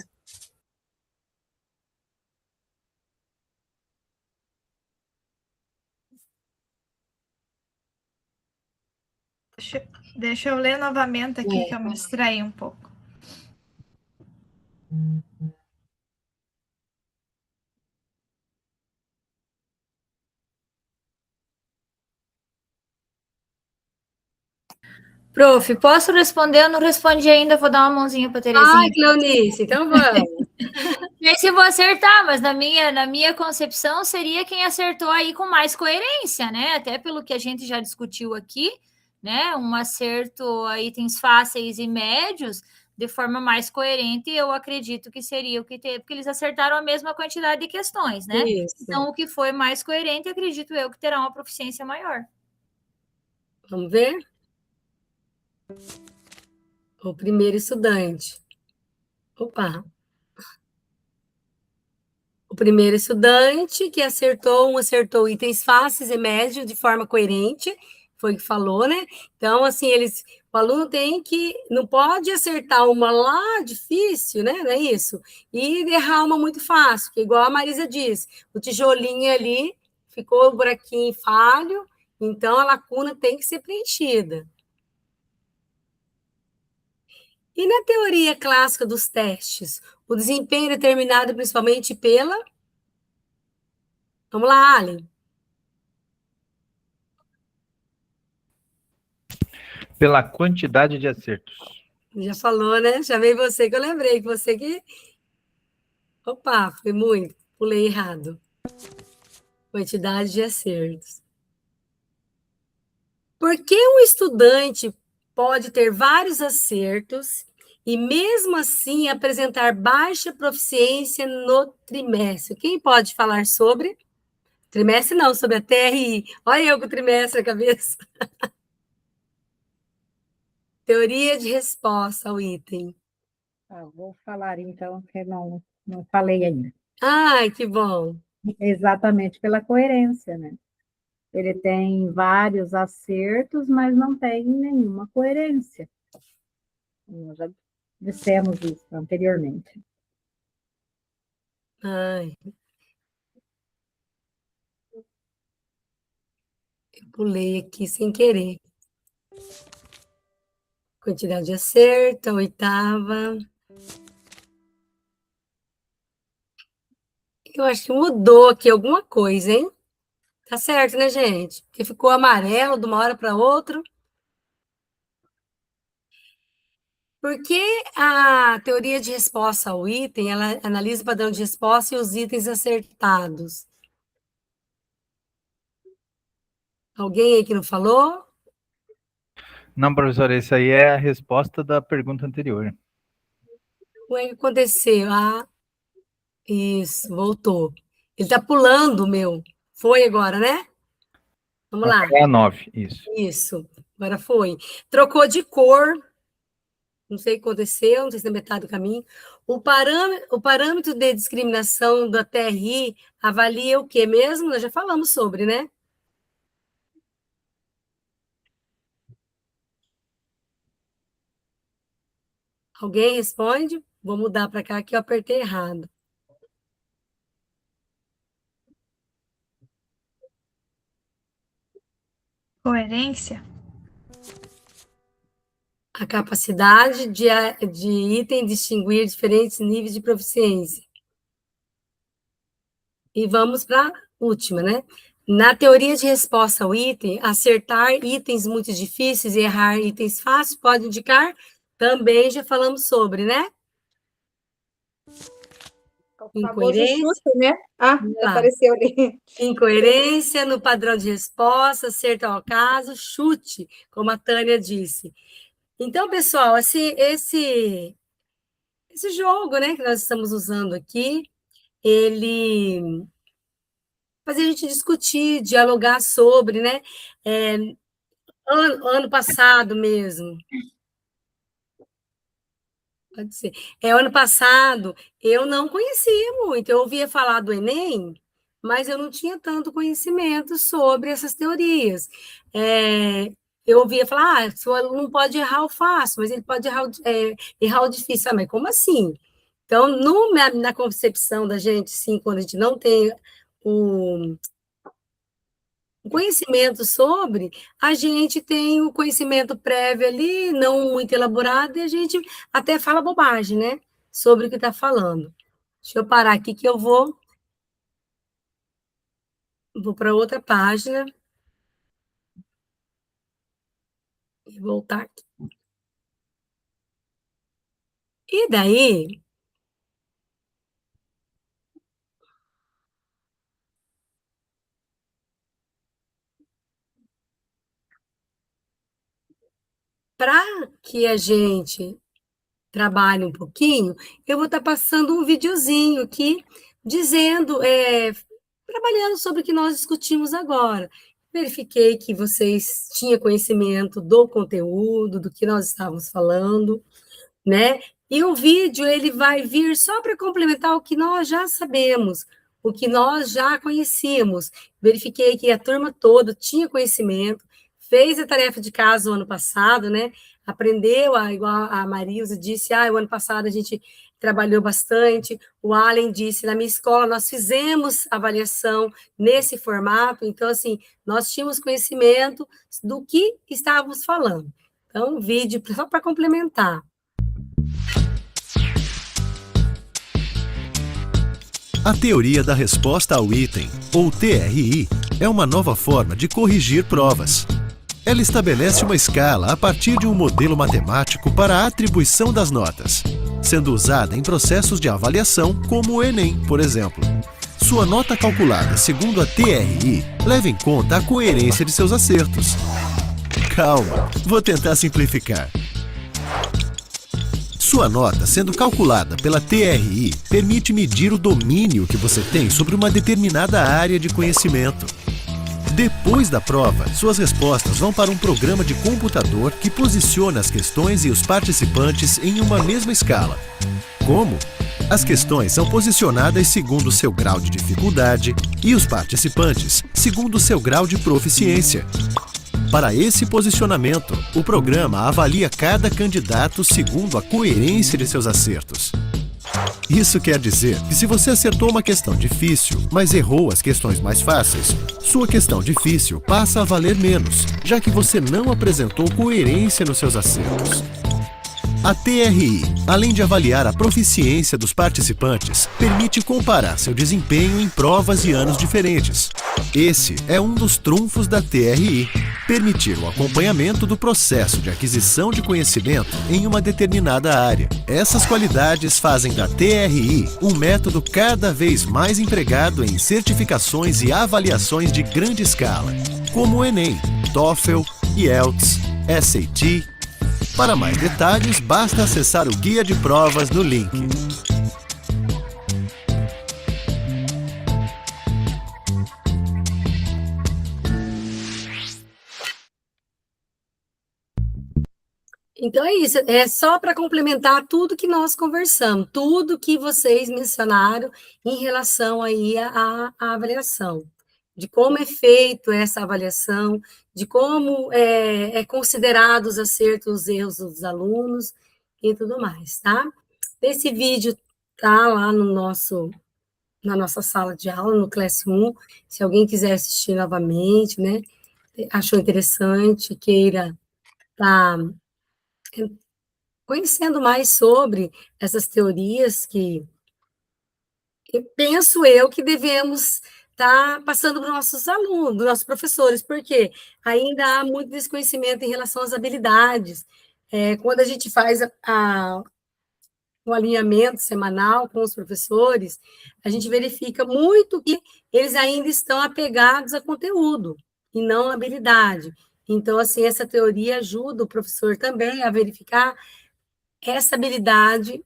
Deixa eu ler novamente aqui, que eu me distraí um pouco. Prof, posso responder? Eu não respondi ainda, vou dar uma mãozinha para Terezinha. Ai, Cleonice, então vamos. Não sei se vou acertar, mas na minha concepção seria quem acertou aí com mais coerência, né? Até pelo que a gente já discutiu aqui, né? Um acerto a itens fáceis e médios de forma mais coerente, eu acredito que seria o que teve, porque eles acertaram a mesma quantidade de questões, né? Isso. Então, o que foi mais coerente, acredito eu que terá uma proficiência maior. Vamos ver? O primeiro estudante. Opa. O primeiro estudante que acertou itens fáceis e médios de forma coerente, foi o que falou, né? Então, assim, o aluno não pode acertar uma lá difícil, né? Não é isso? E errar uma muito fácil, que igual a Marisa disse, o tijolinho ali ficou o buraquinho falho, então a lacuna tem que ser preenchida. E na teoria clássica dos testes, o desempenho é determinado principalmente pela... Vamos lá, Ali. Pela quantidade de acertos. Já falou, né? Chamei você que eu lembrei, que você que... Opa, foi muito. Pulei errado. Quantidade de acertos. Por que um estudante pode ter vários acertos e, mesmo assim, apresentar baixa proficiência no trimestre? Quem pode falar sobre? Trimestre não, sobre a TRI. Olha eu com o trimestre na cabeça. Teoria de resposta ao item. Vou falar então, que não falei ainda. Ai, que bom. Exatamente pela coerência, né? Ele tem vários acertos, mas não tem nenhuma coerência. Nós já dissemos isso anteriormente. Ai. Eu pulei aqui sem querer. Quantidade de acerto, a oitava. Eu acho que mudou aqui alguma coisa, hein? Tá certo, né, gente? Porque ficou amarelo de uma hora para outra. Porque a teoria de resposta ao item, ela analisa o padrão de resposta e os itens acertados. Alguém aí que não falou? Não, professor, essa aí é a resposta da pergunta anterior. O que aconteceu? Ah, isso, voltou. Ele tá pulando, meu. Foi agora, né? Vamos lá. É a 9, isso. Isso, agora foi. Trocou de cor. Não sei o que aconteceu, não sei se na metade do caminho. O parâmetro de discriminação da TRI avalia o quê mesmo? Nós já falamos sobre, né? Alguém responde? Vou mudar para cá que eu apertei errado. Coerência? A capacidade de item distinguir diferentes níveis de proficiência. E vamos para a última, né? Na teoria de resposta ao item, acertar itens muito difíceis e errar itens fáceis pode indicar? Também já falamos sobre, né? Incoerência, chute, né? Apareceu ali. Incoerência no padrão de resposta, acerto ao caso, chute, como a Tânia disse. Então, pessoal, esse jogo, né, que nós estamos usando aqui, ele faz a gente discutir, dialogar sobre, né? Ano passado mesmo. Pode ser. Ano passado, eu não conhecia muito. Eu ouvia falar do Enem, mas eu não tinha tanto conhecimento sobre essas teorias. Eu ouvia falar, o aluno não pode errar o fácil, mas ele pode errar o difícil. Mas como assim? Então, na concepção da gente, sim, quando a gente não tem o conhecimento sobre, a gente tem o conhecimento prévio ali, não muito elaborado, e a gente até fala bobagem, né? Sobre o que está falando. Deixa eu parar aqui que eu vou para outra página. voltar aqui. E daí, para que a gente trabalhe um pouquinho, eu vou estar passando um videozinho aqui, dizendo, trabalhando sobre o que nós discutimos agora. Verifiquei que vocês tinham conhecimento do conteúdo, do que nós estávamos falando, né? E o vídeo, ele vai vir só para complementar o que nós já sabemos, o que nós já conhecíamos. Verifiquei que a turma toda tinha conhecimento, fez a tarefa de casa o ano passado, né? Aprendeu, igual a Marilza disse, o ano passado a gente trabalhou bastante. O Allen disse, na minha escola nós fizemos avaliação nesse formato, então, assim, nós tínhamos conhecimento do que estávamos falando. Então, um vídeo só para complementar. A teoria da resposta ao item, ou TRI, é uma nova forma de corrigir provas. Ela estabelece uma escala a partir de um modelo matemático para a atribuição das notas, sendo usada em processos de avaliação como o Enem, por exemplo. Sua nota calculada segundo a TRI leva em conta a coerência de seus acertos. Calma, vou tentar simplificar. Sua nota, sendo calculada pela TRI, permite medir o domínio que você tem sobre uma determinada área de conhecimento. Depois da prova, suas respostas vão para um programa de computador que posiciona as questões e os participantes em uma mesma escala. Como? As questões são posicionadas segundo seu grau de dificuldade e os participantes segundo seu grau de proficiência. Para esse posicionamento, o programa avalia cada candidato segundo a coerência de seus acertos. Isso quer dizer que se você acertou uma questão difícil, mas errou as questões mais fáceis, sua questão difícil passa a valer menos, já que você não apresentou coerência nos seus acertos. A TRI, além de avaliar a proficiência dos participantes, permite comparar seu desempenho em provas de anos diferentes. Esse é um dos trunfos da TRI, permitir o acompanhamento do processo de aquisição de conhecimento em uma determinada área. Essas qualidades fazem da TRI um método cada vez mais empregado em certificações e avaliações de grande escala, como o Enem, TOEFL, IELTS, SAT. Para mais detalhes, basta acessar o guia de provas no link. Então é isso, é só para complementar tudo que nós conversamos, tudo que vocês mencionaram em relação aí à avaliação, de como é feito essa avaliação, de como é considerado os acertos, os erros dos alunos e tudo mais, tá? Esse vídeo tá lá na nossa sala de aula, no Classroom, se alguém quiser assistir novamente, né? Achou interessante, queira tá conhecendo mais sobre essas teorias que penso eu que devemos estar passando para os nossos alunos, dos nossos professores, porque ainda há muito desconhecimento em relação às habilidades. Quando a gente faz um alinhamento semanal com os professores, a gente verifica muito que eles ainda estão apegados a conteúdo e não a habilidade. Então, assim, essa teoria ajuda o professor também a verificar essa habilidade,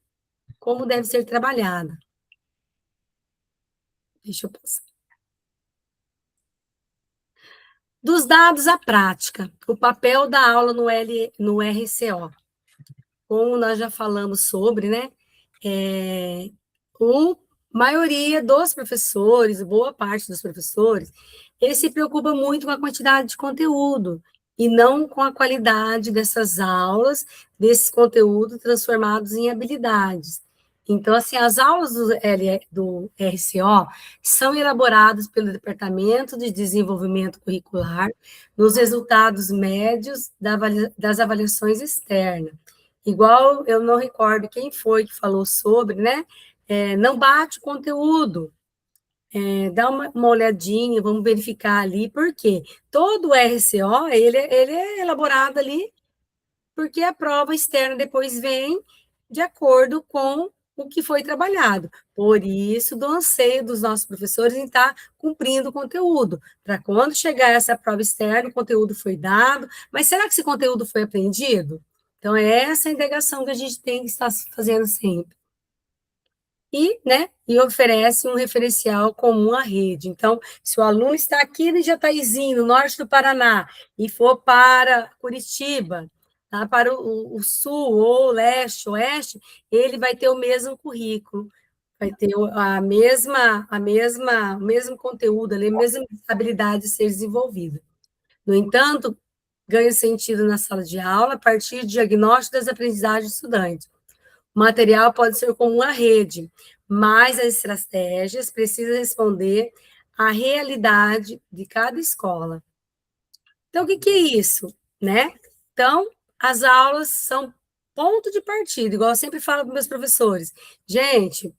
como deve ser trabalhada. Deixa eu passar. Dos dados à prática, o papel da aula no RCO. Como nós já falamos sobre, né? A maioria dos professores, boa parte dos professores, eles se preocupam muito com a quantidade de conteúdo e não com a qualidade dessas aulas, desses conteúdos transformados em habilidades. Então, assim, as aulas do RCO são elaboradas pelo Departamento de Desenvolvimento Curricular nos resultados médios das avaliações externas. Igual, eu não recordo quem foi que falou sobre, né? Não bate o conteúdo. Dá uma olhadinha, vamos verificar ali, porque todo o RCO, ele é elaborado ali porque a prova externa depois vem de acordo com o que foi trabalhado. Por isso, do anseio dos nossos professores em estar cumprindo o conteúdo, para quando chegar essa prova externa, o conteúdo foi dado, mas será que esse conteúdo foi aprendido? Então, é essa a indagação que a gente tem que estar fazendo sempre. E oferece um referencial comum à rede. Então, se o aluno está aqui em Jataizinho, no norte do Paraná, e for para Curitiba, tá, para o sul, ou leste, oeste, ele vai ter o mesmo currículo, vai ter o mesmo conteúdo, a mesma habilidade a ser desenvolvida. No entanto, ganha sentido na sala de aula a partir do diagnóstico das aprendizagens do estudante. O material pode ser como uma rede, mas as estratégias precisam responder à realidade de cada escola. Então, o que é isso, né? Então, as aulas são ponto de partida, igual eu sempre falo para meus professores. Gente,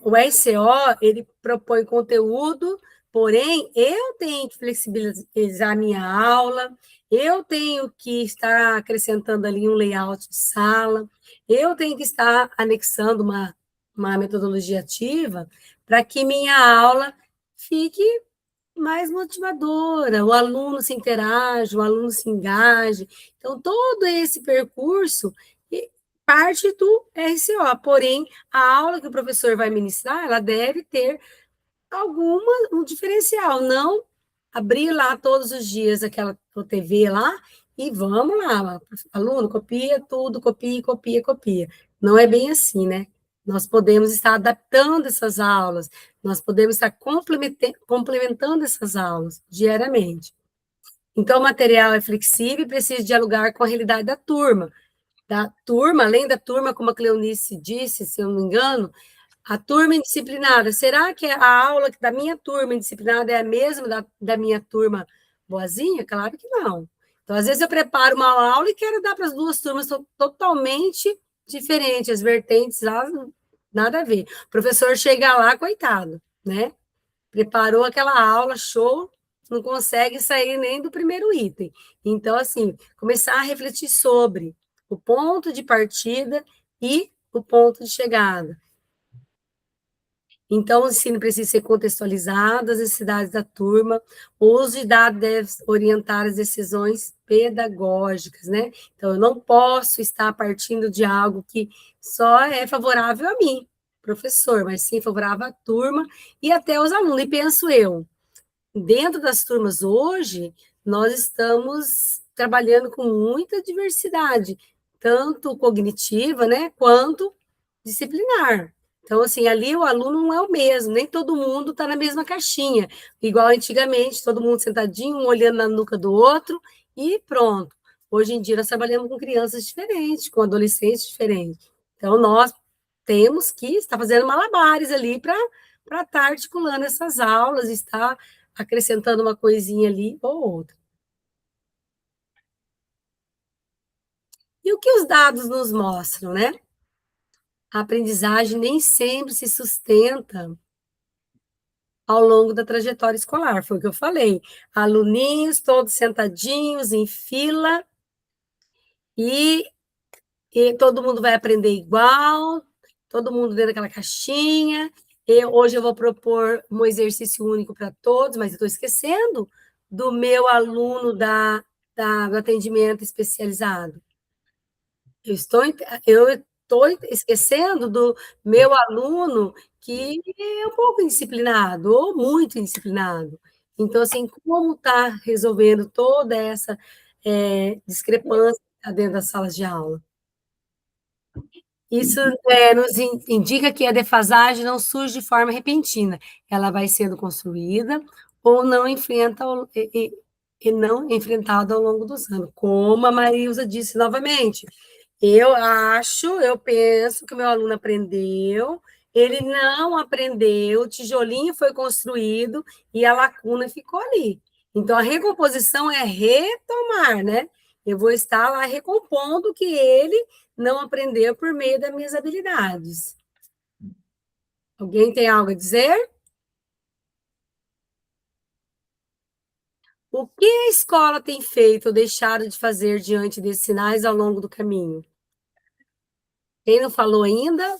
o RCO, ele propõe conteúdo, porém, eu tenho que flexibilizar a minha aula, eu tenho que estar acrescentando ali um layout de sala, eu tenho que estar anexando uma metodologia ativa para que minha aula fique mais motivadora, o aluno se interage, o aluno se engaje. Então, todo esse percurso parte do RCO, porém, a aula que o professor vai ministrar, ela deve ter um diferencial, não abrir lá todos os dias aquela TV lá e vamos lá, aluno, copia tudo, copia, copia, copia. Não é bem assim, né? Nós podemos estar adaptando essas aulas, nós podemos estar complementando essas aulas diariamente. Então, o material é flexível e precisa dialogar com a realidade da turma, além da turma, como a Cleonice disse, se eu não me engano, a turma indisciplinada. Será que a aula da minha turma indisciplinada é a mesma da minha turma boazinha? Claro que não. Então, às vezes, eu preparo uma aula e quero dar para as duas turmas totalmente diferentes, as vertentes lá, nada a ver. O professor chega lá, coitado, né? Preparou aquela aula, show, não consegue sair nem do primeiro item. Então, assim, começar a refletir sobre o ponto de partida e o ponto de chegada. Então, o ensino precisa ser contextualizado, as necessidades da turma, o uso de dados deve orientar as decisões pedagógicas, né? Então, eu não posso estar partindo de algo que só é favorável a mim, professor, mas sim favorável à turma e até aos alunos. E penso eu, dentro das turmas hoje, nós estamos trabalhando com muita diversidade, tanto cognitiva, né, quanto disciplinar. Então, assim, ali o aluno não é o mesmo, nem todo mundo está na mesma caixinha, igual antigamente, todo mundo sentadinho, um olhando na nuca do outro, e pronto. Hoje em dia, nós trabalhamos com crianças diferentes, com adolescentes diferentes. Então, nós temos que estar fazendo malabares ali para estar articulando essas aulas, estar acrescentando uma coisinha ali ou outra. E o que os dados nos mostram, né? A aprendizagem nem sempre se sustenta ao longo da trajetória escolar, foi o que eu falei. Aluninhos todos sentadinhos em fila e todo mundo vai aprender igual, todo mundo dentro daquela caixinha. Hoje eu vou propor um exercício único para todos, mas eu estou esquecendo do meu aluno do atendimento especializado. Eu estou esquecendo do meu aluno que é um pouco indisciplinado, ou muito indisciplinado. Então, assim, como está resolvendo toda essa discrepância dentro das salas de aula? Isso nos indica que a defasagem não surge de forma repentina, ela vai sendo construída ou não não enfrentada ao longo dos anos, como a Marilza disse novamente. Eu penso que o meu aluno aprendeu, ele não aprendeu, o tijolinho foi construído e a lacuna ficou ali. Então, a recomposição é retomar, né? Eu vou estar lá recompondo o que ele não aprendeu por meio das minhas habilidades. Alguém tem algo a dizer? O que a escola tem feito ou deixado de fazer diante desses sinais ao longo do caminho? Quem não falou ainda?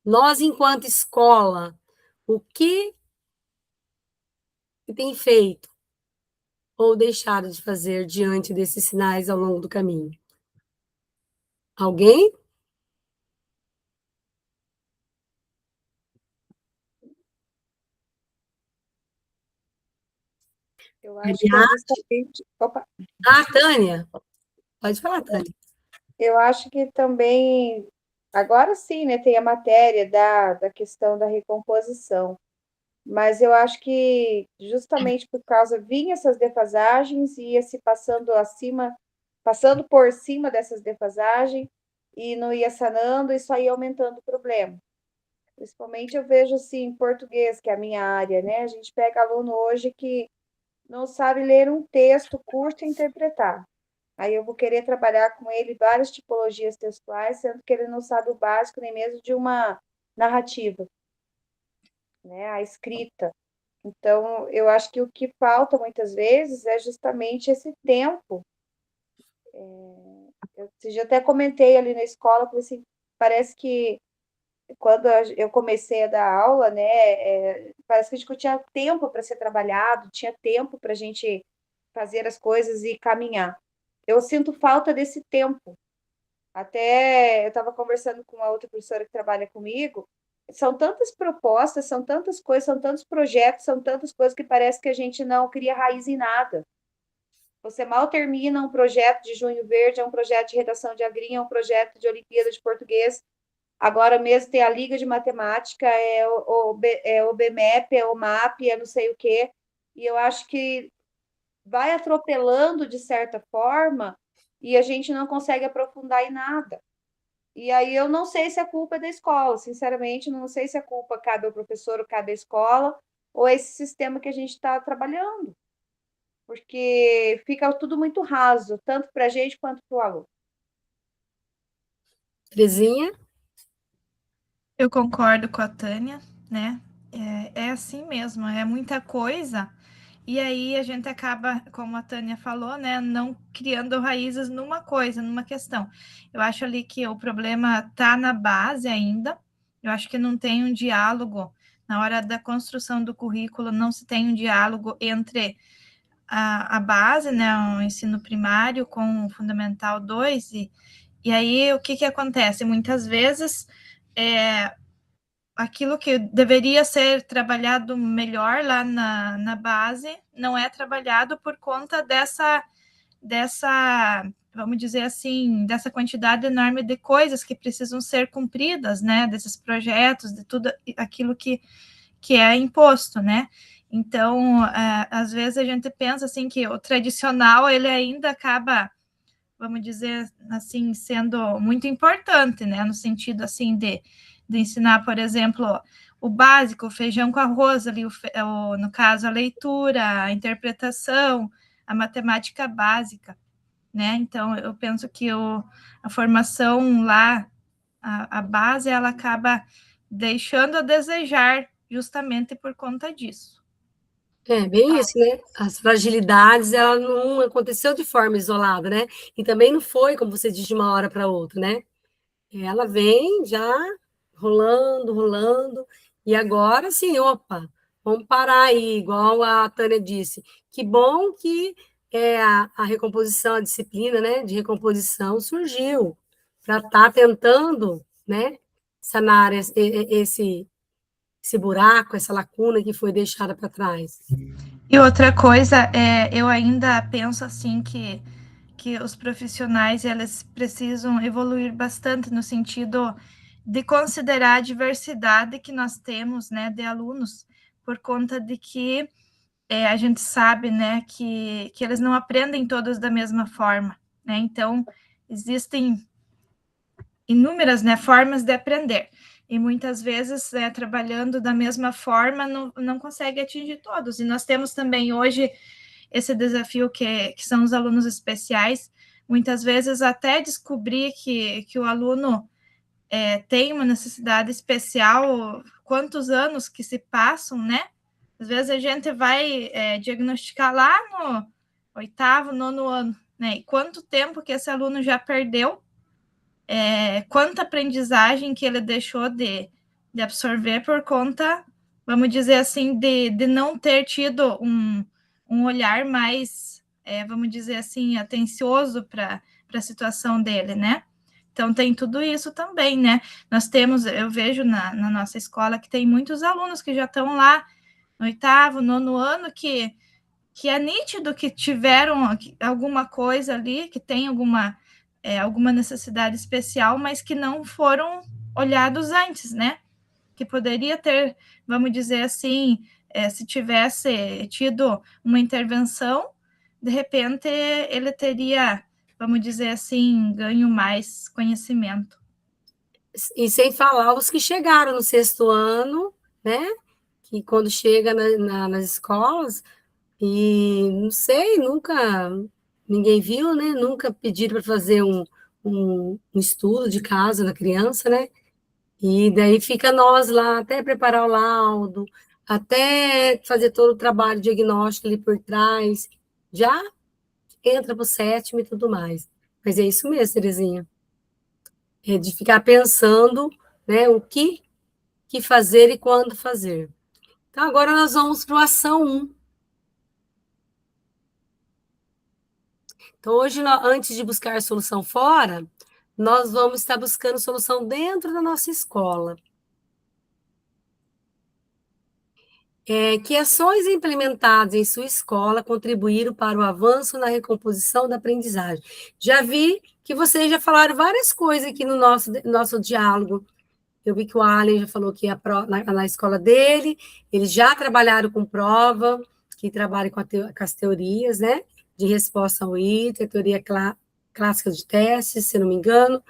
Nós, enquanto escola, o que tem feito ou deixado de fazer diante desses sinais ao longo do caminho? Alguém? Eu acho que é justamente. Opa. Tânia. Pode falar, Tânia. Eu acho que também, agora sim, né, tem a matéria da questão da recomposição, mas eu acho que justamente por causa vinha essas defasagens, ia se passando por cima dessas defasagens, e não ia sanando, e só ia aumentando o problema. Principalmente eu vejo assim, em português, que é a minha área, né? A gente pega aluno hoje que não sabe ler um texto curto e interpretar. Aí eu vou querer trabalhar com ele várias tipologias textuais, sendo que ele não sabe o básico nem mesmo de uma narrativa, né? A escrita. Então, eu acho que o que falta muitas vezes é justamente esse tempo. Eu já até comentei ali na escola, porque assim, parece que quando eu comecei a dar aula, né, parece que a gente tinha tempo para ser trabalhado, tinha tempo para a gente fazer as coisas e caminhar. Eu sinto falta desse tempo. Até eu estava conversando com uma outra professora que trabalha comigo. São tantas propostas, são tantas coisas, são tantos projetos, são tantas coisas que parece que a gente não cria raiz em nada. Você mal termina um projeto de Junho Verde, é um projeto de redação de agrinha, é um projeto de Olimpíada de Português. Agora mesmo tem a Liga de Matemática, é o BMEP, é o MAP, é não sei o quê. E eu acho que vai atropelando de certa forma e a gente não consegue aprofundar em nada. E aí eu não sei se a culpa é da escola, sinceramente, não sei se a culpa cabe ao professor ou cabe à escola, ou esse sistema que a gente está trabalhando. Porque fica tudo muito raso, tanto para a gente quanto para o aluno. Terezinha? Eu concordo com a Tânia, né? É assim mesmo, é muita coisa. E aí a gente acaba, como a Tânia falou, né, não criando raízes numa coisa, numa questão. Eu acho ali que o problema está na base ainda. Eu acho que não tem um diálogo na hora da construção do currículo, não se tem um diálogo entre a base, né, o ensino primário com o fundamental 2, e aí o que acontece? Muitas vezes aquilo que deveria ser trabalhado melhor lá na base não é trabalhado por conta dessa, vamos dizer assim, dessa quantidade enorme de coisas que precisam ser cumpridas, né, desses projetos, de tudo aquilo que é imposto, né. Então, às vezes a gente pensa assim que o tradicional ele ainda acaba, vamos dizer assim, sendo muito importante, né, no sentido assim de ensinar, por exemplo, o básico, o feijão com arroz, ali, no caso, a leitura, a interpretação, a matemática básica, né? Então, eu penso que a formação lá, a base, ela acaba deixando a desejar justamente por conta disso. É bem isso, né? As fragilidades, ela não aconteceu de forma isolada, né? E também não foi, como você diz, de uma hora para outra, né? Ela vem já rolando, rolando, e agora sim, opa, vamos parar aí, igual a Tânia disse. Que bom que a recomposição, a disciplina, né, de recomposição surgiu para estar tentando, né, sanar esse buraco, essa lacuna que foi deixada para trás. E outra coisa, eu ainda penso assim que os profissionais eles precisam evoluir bastante no sentido de considerar a diversidade que nós temos, né, de alunos, por conta de que a gente sabe, né, que eles não aprendem todos da mesma forma, né, então existem inúmeras, né, formas de aprender, e muitas vezes, trabalhando da mesma forma, não consegue atingir todos, e nós temos também hoje esse desafio que são os alunos especiais, muitas vezes até descobrir que o aluno tem uma necessidade especial, quantos anos que se passam, né? Às vezes a gente vai diagnosticar lá no 8º, 9º ano, né? E quanto tempo que esse aluno já perdeu, quanta aprendizagem que ele deixou de absorver por conta, vamos dizer assim, de não ter tido um olhar mais, vamos dizer assim, atencioso para a situação dele, né? Então, tem tudo isso também, né? Nós temos, eu vejo na nossa escola que tem muitos alunos que já estão lá no 8º, 9º ano, que é nítido que tiveram alguma coisa ali, que tem alguma necessidade especial, mas que não foram olhados antes, né? Que poderia ter, vamos dizer assim, se tivesse tido uma intervenção, de repente ele teria, vamos dizer assim, ganho mais conhecimento. E sem falar os que chegaram no 6º ano, né? Que quando chega nas escolas, e não sei, ninguém viu, né? Nunca pediram para fazer um estudo de caso na criança, né? E daí fica nós lá, até preparar o laudo, até fazer todo o trabalho diagnóstico ali por trás, já entra para o 7º e tudo mais. Mas é isso mesmo, Terezinha. É de ficar pensando, né, o que fazer e quando fazer. Então, agora nós vamos para a ação 1. Então, hoje, antes de buscar solução fora, nós vamos estar buscando solução dentro da nossa escola. Que ações implementadas em sua escola contribuíram para o avanço na recomposição da aprendizagem? Já vi que vocês já falaram várias coisas aqui no nosso diálogo. Eu vi que o Allen já falou que na escola dele, eles já trabalharam com prova, que trabalham com as teorias, né? De resposta ao item, a teoria clássica de testes, se não me engano.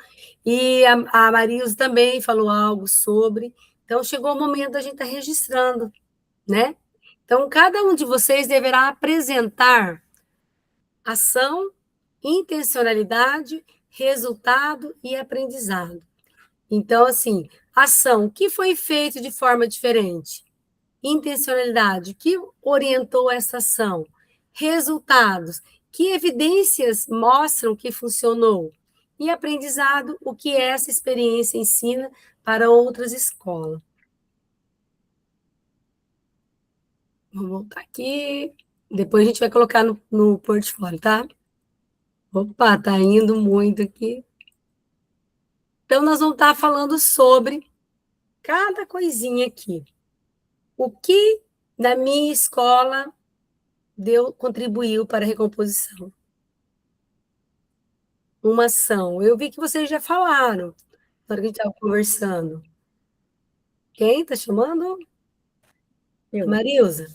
E a Marilza também falou algo sobre. Então, chegou o momento da gente estar registrando, né? Então, cada um de vocês deverá apresentar ação, intencionalidade, resultado e aprendizado. Então, assim, ação, o que foi feito de forma diferente? Intencionalidade, o que orientou essa ação? Resultados, que evidências mostram que funcionou? E aprendizado, o que essa experiência ensina para outras escolas? Vamos voltar aqui. Depois a gente vai colocar no portfólio, tá? Opa, tá indo muito aqui. Então, nós vamos estar falando sobre cada coisinha aqui. O que na minha escola contribuiu para a recomposição? Uma ação. Eu vi que vocês já falaram na hora que a gente estava conversando. Quem está chamando? Eu. Marilza.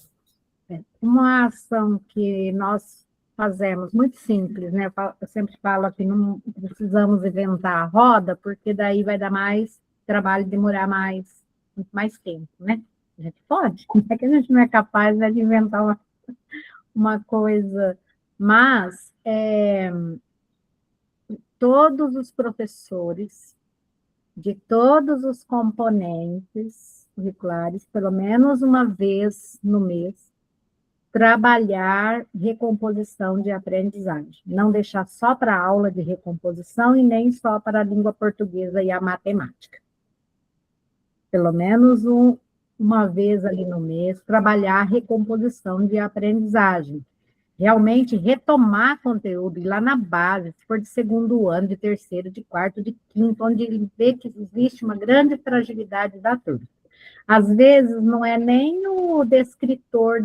Uma ação que nós fazemos muito simples, né? Eu sempre falo que não precisamos inventar a roda, porque daí vai dar mais trabalho, demorar muito mais tempo, né? A gente pode, não é que a gente não é capaz, né, de inventar uma coisa, mas todos os professores de todos os componentes curriculares, pelo menos uma vez no mês, trabalhar recomposição de aprendizagem. Não deixar só para a aula de recomposição e nem só para a língua portuguesa e a matemática. Pelo menos uma vez ali no mês, trabalhar recomposição de aprendizagem. Realmente retomar conteúdo, ir lá na base, se for de 2º ano, de 3º, de 4º, de 5º, onde ele vê que existe uma grande fragilidade da turma. Às vezes, não é nem o descritor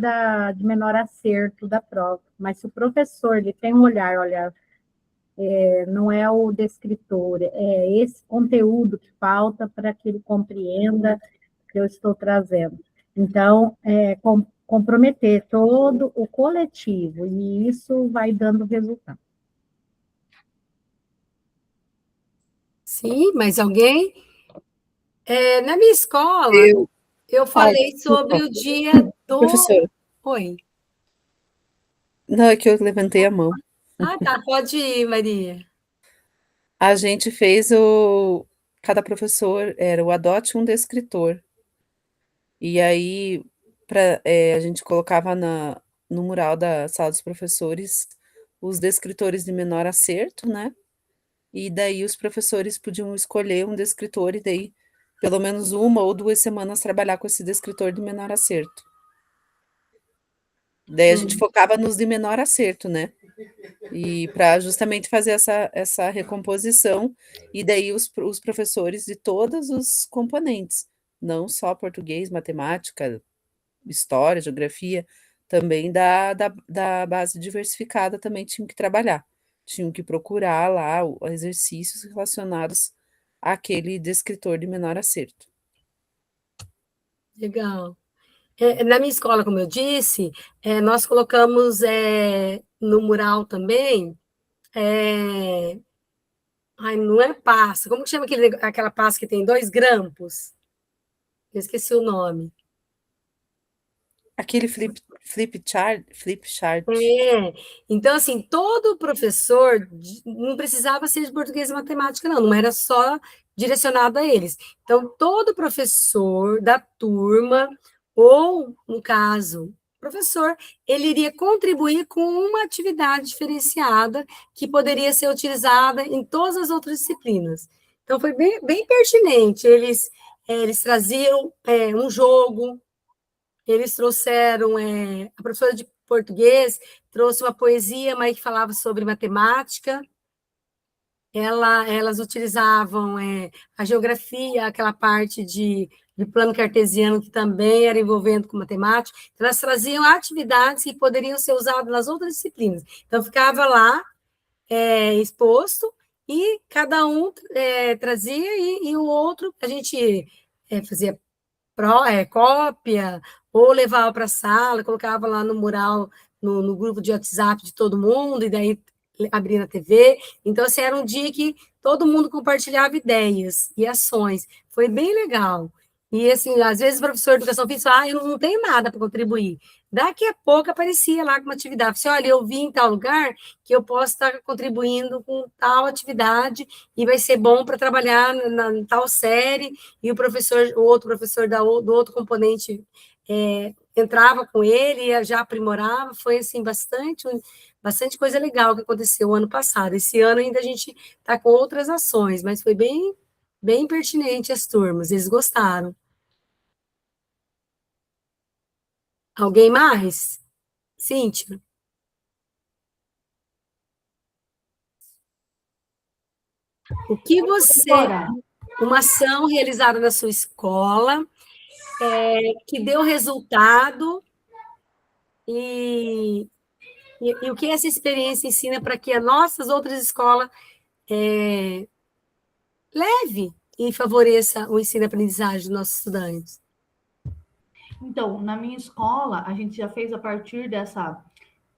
de menor acerto da prova, mas se o professor ele tem um olhar, olha, não é o descritor, é esse conteúdo que falta para que ele compreenda o que eu estou trazendo. Então, comprometer todo o coletivo, e isso vai dando resultado. Sim, mais alguém? Na minha escola, eu falei sobre o dia do... Professora. Oi. Não, é que eu levantei a mão. Ah, tá, pode ir, Maria. A gente fez cada professor era o adote um descritor. E aí, a gente colocava no mural da sala dos professores os descritores de menor acerto, né? E daí os professores podiam escolher um descritor e daí pelo menos 1 ou 2 semanas trabalhar com esse descritor de menor acerto. Daí a gente focava nos de menor acerto, né? E para justamente fazer essa recomposição, e daí os professores de todos os componentes, não só português, matemática, história, geografia, também da base diversificada também tinham que trabalhar. Tinham que procurar lá exercícios relacionados àquele descritor de menor acerto. Legal. Na minha escola, como eu disse, nós colocamos no mural também. Ai, não é pasta. Como que chama aquela pasta que tem 2 grampos? Eu esqueci o nome. Aquele flip chart. Então, assim, todo professor não precisava ser de português e matemática, não era só direcionado a eles. Então, todo professor da turma, ou, no caso, professor, ele iria contribuir com uma atividade diferenciada que poderia ser utilizada em todas as outras disciplinas. Então, foi bem pertinente. Eles traziam um jogo. Eles trouxeram, a professora de português trouxe uma poesia, mas que falava sobre matemática. Elas utilizavam a geografia, aquela parte de plano cartesiano, que também era envolvendo com matemática. Então, elas traziam atividades que poderiam ser usadas nas outras disciplinas. Então, ficava lá exposto, e cada um trazia, e o outro, a gente fazia cópia, ou levava para a sala, colocava lá no mural, no grupo de WhatsApp de todo mundo, e daí abria na TV. Então, assim, era um dia que todo mundo compartilhava ideias e ações. Foi bem legal. E, assim, às vezes o professor de educação física fala, eu não tenho nada para contribuir. Daqui a pouco aparecia lá com uma atividade. Você, olha, eu vim em tal lugar que eu posso estar contribuindo com tal atividade e vai ser bom para trabalhar na tal série, e o outro professor do outro componente entrava com ele e já aprimorava. Foi, assim, bastante coisa legal que aconteceu o ano passado. Esse ano ainda a gente está com outras ações, mas foi bem pertinente as turmas, eles gostaram. Alguém mais? Cíntia? O que uma ação realizada na sua escola, que deu resultado, e o que essa experiência ensina para que as nossas outras escolas leve e favoreça o ensino e aprendizagem dos nossos estudantes? Então, na minha escola, a gente já fez a partir dessa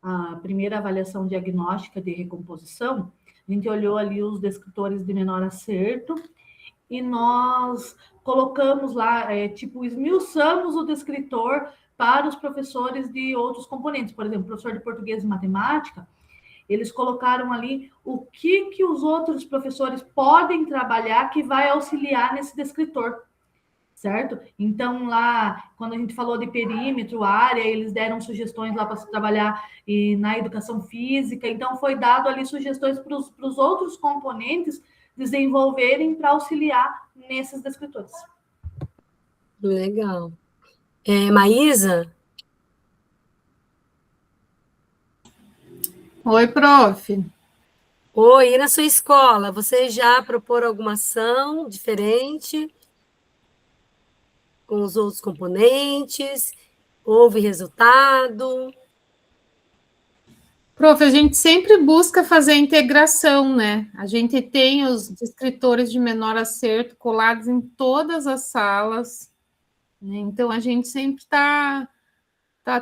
a primeira avaliação diagnóstica de recomposição, a gente olhou ali os descritores de menor acerto e nós colocamos lá, esmiuçamos o descritor para os professores de outros componentes. Por exemplo, professor de português e matemática, eles colocaram ali o que os outros professores podem trabalhar que vai auxiliar nesse descritor, certo? Então, lá, quando a gente falou de perímetro, área, eles deram sugestões lá para se trabalhar na educação física. Então, foi dado ali sugestões para os outros componentes desenvolverem para auxiliar nesses descritores. Legal. Maísa? Oi, prof. Oi, e na sua escola, você já propôs alguma ação diferente com os outros componentes? Houve resultado? Prof, a gente sempre busca fazer a integração, né? A gente tem os descritores de menor acerto colados em todas as salas, né? Então a gente sempre está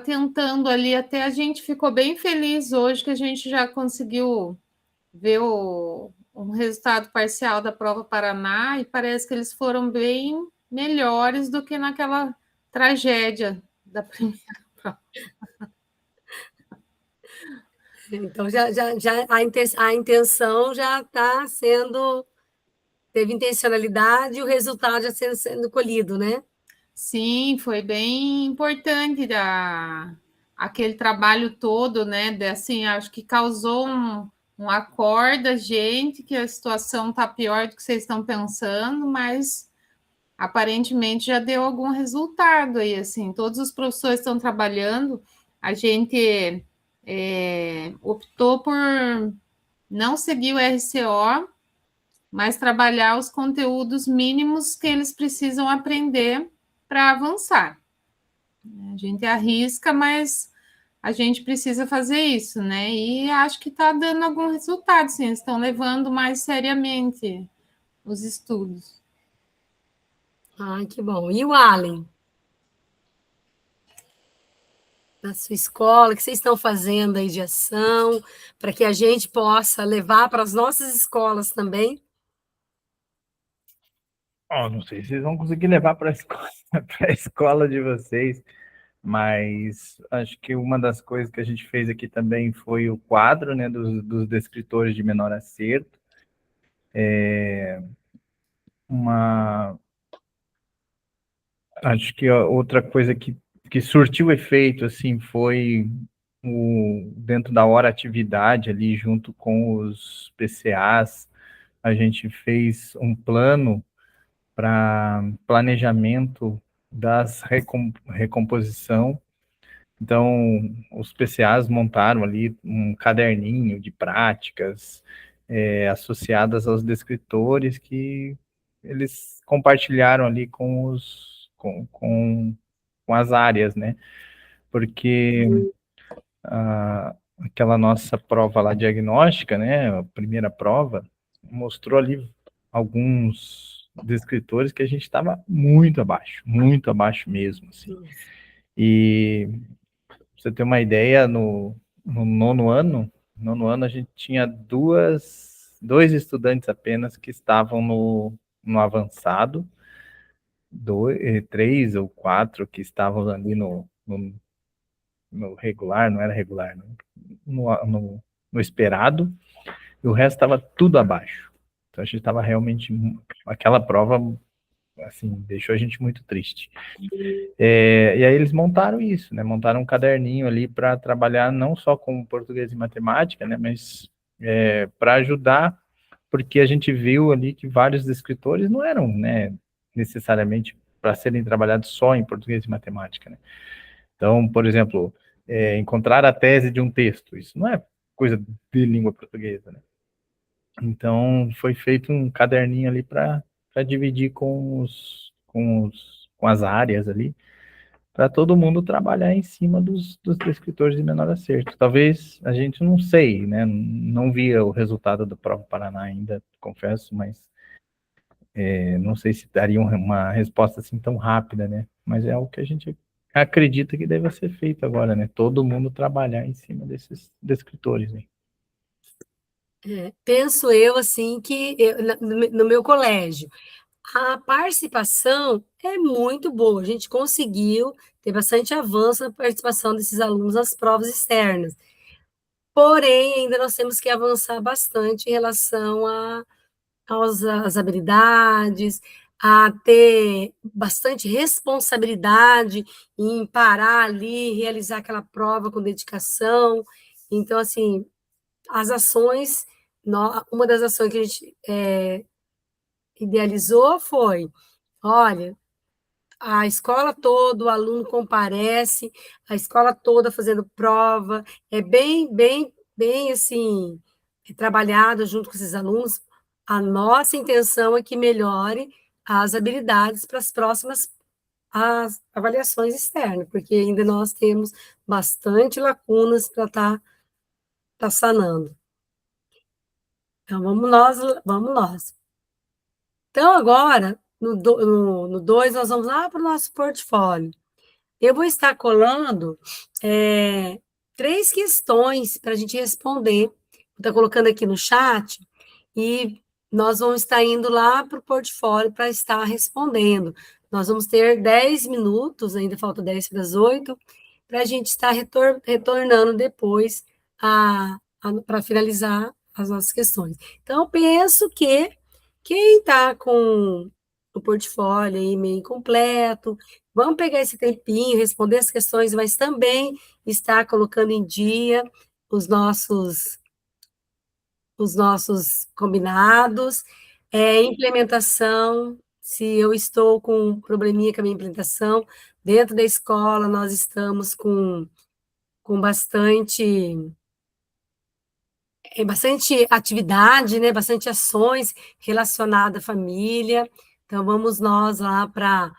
tentando ali, até a gente ficou bem feliz hoje que a gente já conseguiu ver um resultado parcial da prova Paraná, e parece que eles foram bem melhores do que naquela tragédia da primeira prova. Então, já a intenção já está sendo... Teve intencionalidade e o resultado já sendo colhido, né? Sim, foi bem importante aquele trabalho todo, né? Assim, acho que causou um acorde a gente que a situação está pior do que vocês estão pensando, mas aparentemente já deu algum resultado aí, assim, todos os professores estão trabalhando, a gente optou por não seguir o RCO, mas trabalhar os conteúdos mínimos que eles precisam aprender para avançar. A gente arrisca, mas a gente precisa fazer isso, né? E acho que está dando algum resultado, sim, eles estão levando mais seriamente os estudos. Ai, que bom. E o Allen? Na sua escola, o que vocês estão fazendo aí de ação, para que a gente possa levar para as nossas escolas também? Não sei se vocês vão conseguir levar para a escola, para a escola de vocês, mas acho que uma das coisas que a gente fez aqui também foi o quadro, né, dos descritores de menor acerto. Acho que outra coisa que surtiu efeito, assim, foi dentro da hora atividade ali, junto com os PCAs, a gente fez um plano para planejamento das recomposição. Então, os PCAs montaram ali um caderninho de práticas associadas aos descritores que eles compartilharam ali com as áreas, né? Porque aquela nossa prova lá diagnóstica, né, a primeira prova, mostrou ali alguns descritores que a gente estava muito abaixo mesmo, assim. E pra você ter uma ideia, no nono ano a gente tinha dois estudantes apenas que estavam no avançado, três ou quatro que estavam ali no regular, não era regular, no esperado, e o resto estava tudo abaixo. Então a gente estava realmente, aquela prova, assim, deixou a gente muito triste. E aí eles montaram isso, né? Montaram um caderninho ali para trabalhar não só com português e matemática, né? Mas para ajudar, porque a gente viu ali que vários escritores não eram, né, necessariamente para serem trabalhados só em português e matemática, né? Então, por exemplo, encontrar a tese de um texto, isso não é coisa de língua portuguesa, né? Então, foi feito um caderninho ali para dividir com as áreas ali, para todo mundo trabalhar em cima dos descritores de menor acerto. Talvez a gente não sei, né? Não via o resultado da Prova Paraná ainda, confesso, mas não sei se daria uma resposta assim tão rápida, né? Mas é algo que a gente acredita que deve ser feito agora, né? Todo mundo trabalhar em cima desses descritores, né? Penso eu, assim, que no meu colégio, a participação é muito boa. A gente conseguiu ter bastante avanço na participação desses alunos nas provas externas. Porém, ainda nós temos que avançar bastante em relação às habilidades, a ter bastante responsabilidade em parar ali, realizar aquela prova com dedicação. Então, assim, as ações, uma das ações que a gente idealizou foi, olha, a escola toda, o aluno comparece, a escola toda fazendo prova, é bem assim, trabalhado junto com esses alunos. A nossa intenção é que melhore as habilidades para as próximas avaliações externas, porque ainda nós temos bastante lacunas para tá sanando. Então, vamos nós. Então, agora, no 2, nós vamos lá para o nosso portfólio. Eu vou estar colando 3 questões para a gente responder. Vou estar colocando aqui no chat e nós vamos estar indo lá para o portfólio para estar respondendo. Nós vamos ter 10 minutos, ainda falta 10 para as 8, para a gente estar retornando depois para finalizar as nossas questões. Então, eu penso que quem está com o portfólio aí meio incompleto, Vamos pegar esse tempinho, responder as questões, mas também estar colocando em dia os nossos combinados, implementação, se eu estou com um probleminha com a minha implementação, dentro da escola nós estamos com bastante atividade, né, bastante ações relacionadas à família, então vamos nós lá para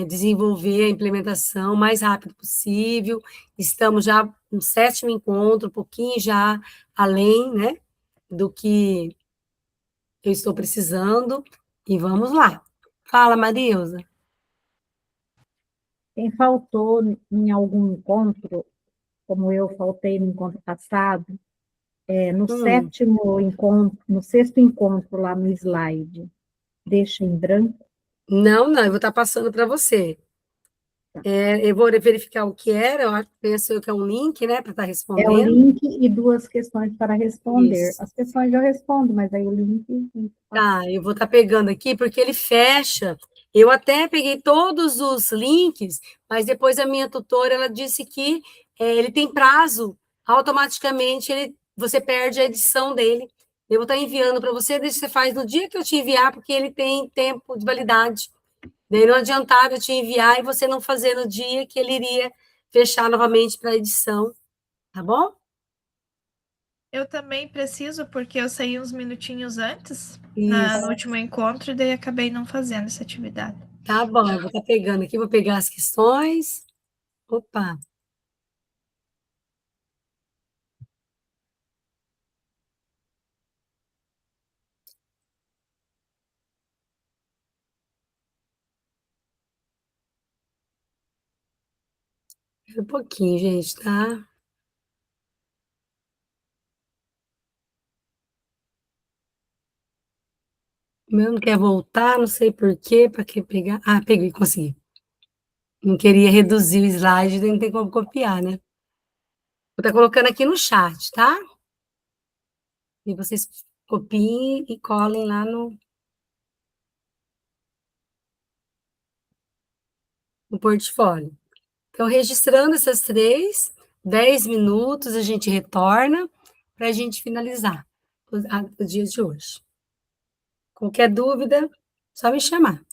desenvolver a implementação o mais rápido possível, estamos já no 7º encontro, um pouquinho já além, né, do que eu estou precisando, e vamos lá. Fala, Marilza. Quem faltou em algum encontro, como eu faltei no encontro passado, no 7º encontro, no 6º encontro lá no slide, deixa em branco? Não, eu vou estar passando para você. Eu vou verificar o que era, eu penso que é um link, né, para estar É o respondendo. link e 2 questões para responder. Isso. As questões eu respondo, mas aí o link... Tá, eu vou estar pegando aqui, porque ele fecha. Eu até peguei todos os links, mas depois a minha tutora, ela disse que ele tem prazo, automaticamente você perde a edição dele. Eu vou estar enviando para você, deixa você faz no dia que eu te enviar, porque ele tem tempo de validade. Daí não adiantava eu te enviar e você não fazer no dia que ele iria fechar novamente para edição, tá bom? Eu também preciso, porque eu saí uns minutinhos antes, Isso. no último encontro, e daí acabei não fazendo essa atividade. Tá bom, eu vou estar pegando aqui, vou pegar as questões. Opa! Um pouquinho, gente, tá? O meu não quer voltar, não sei por quê, para que pegar. Ah, peguei, consegui. Não queria reduzir o slide, não tem como copiar, né? Vou estar colocando aqui no chat, tá? E vocês copiem e colem lá no portfólio. Então, registrando essas 3, 10 minutos, a gente retorna para a gente finalizar o dia de hoje. Qualquer dúvida, só me chamar.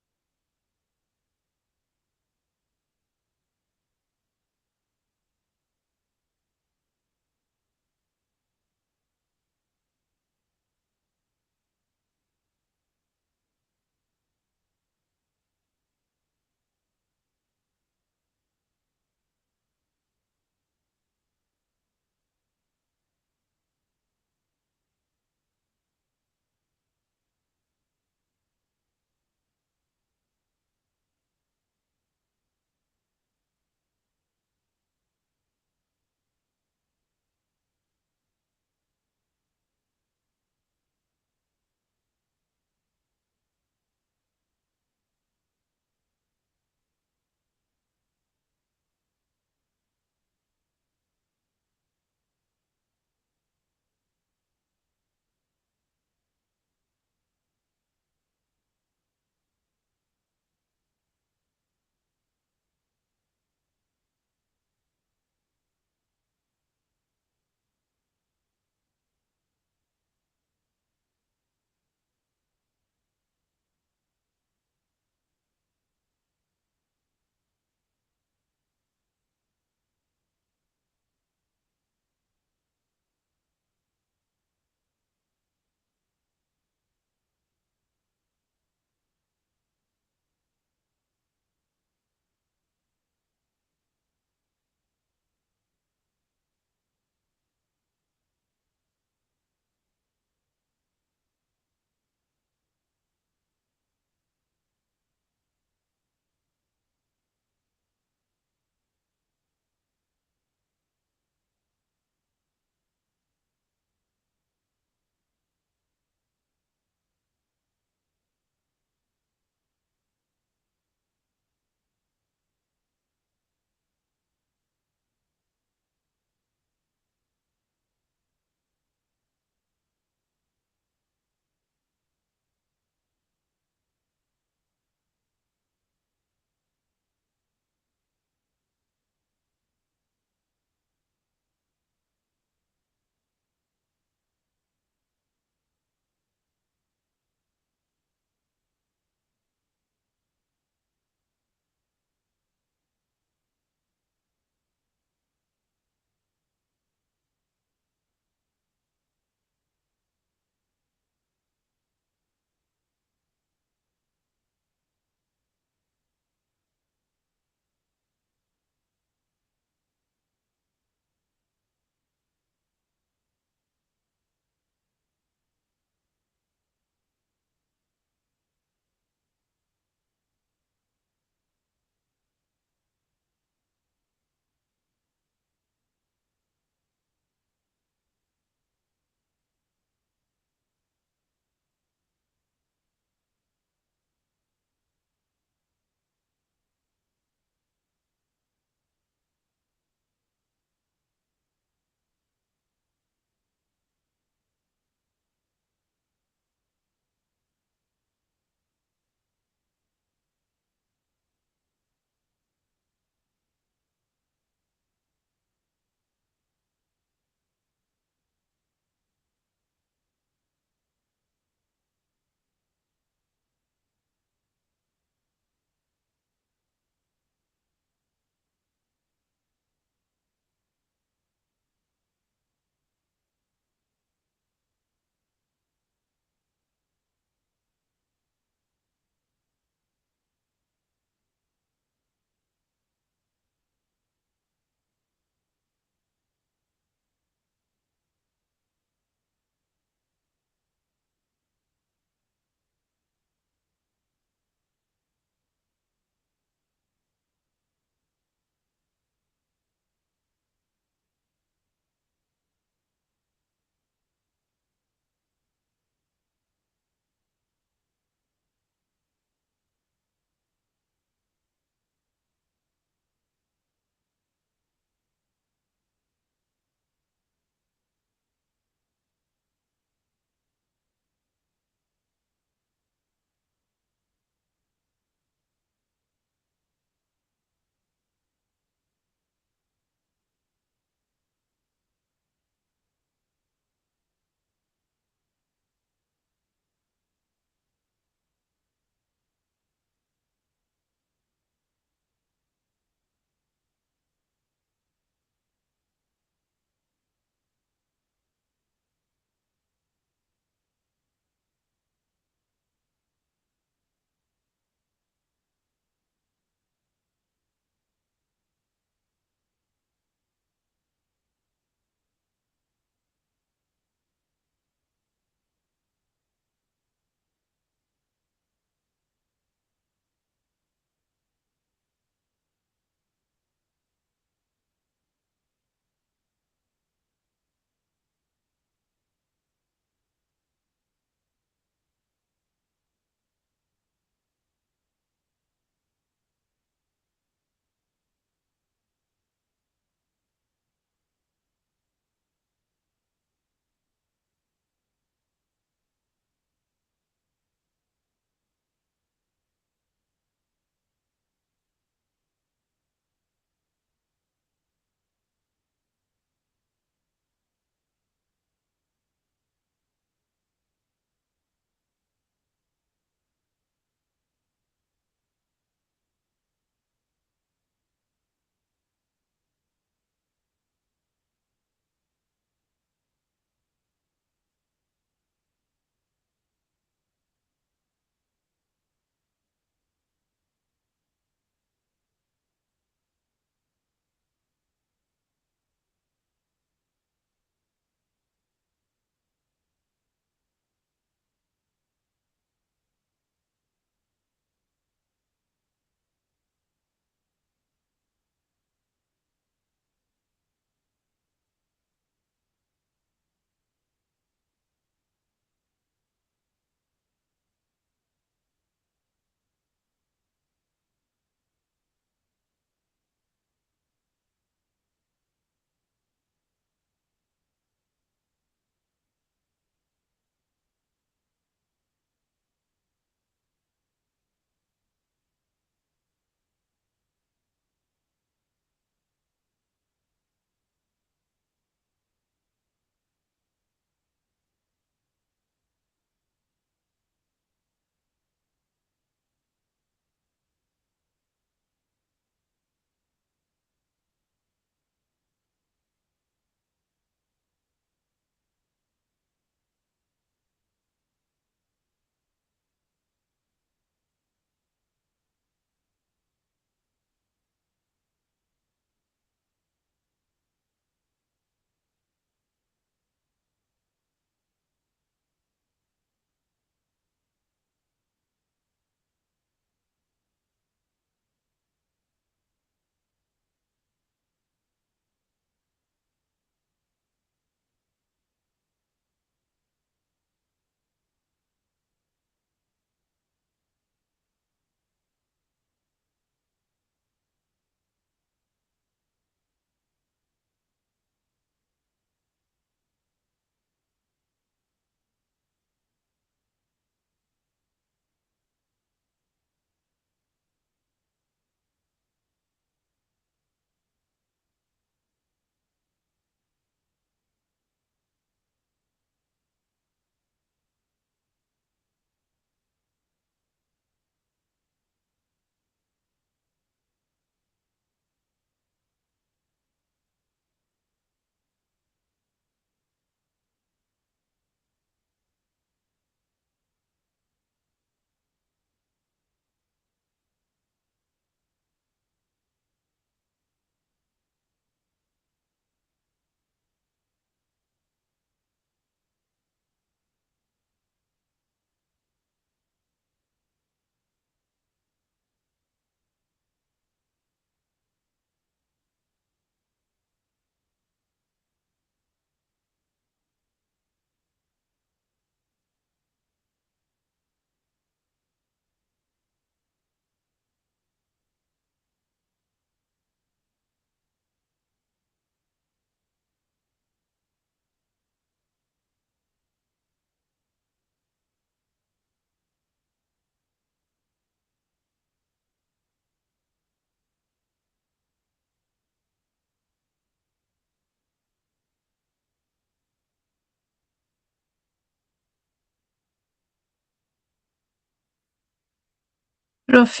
Prof,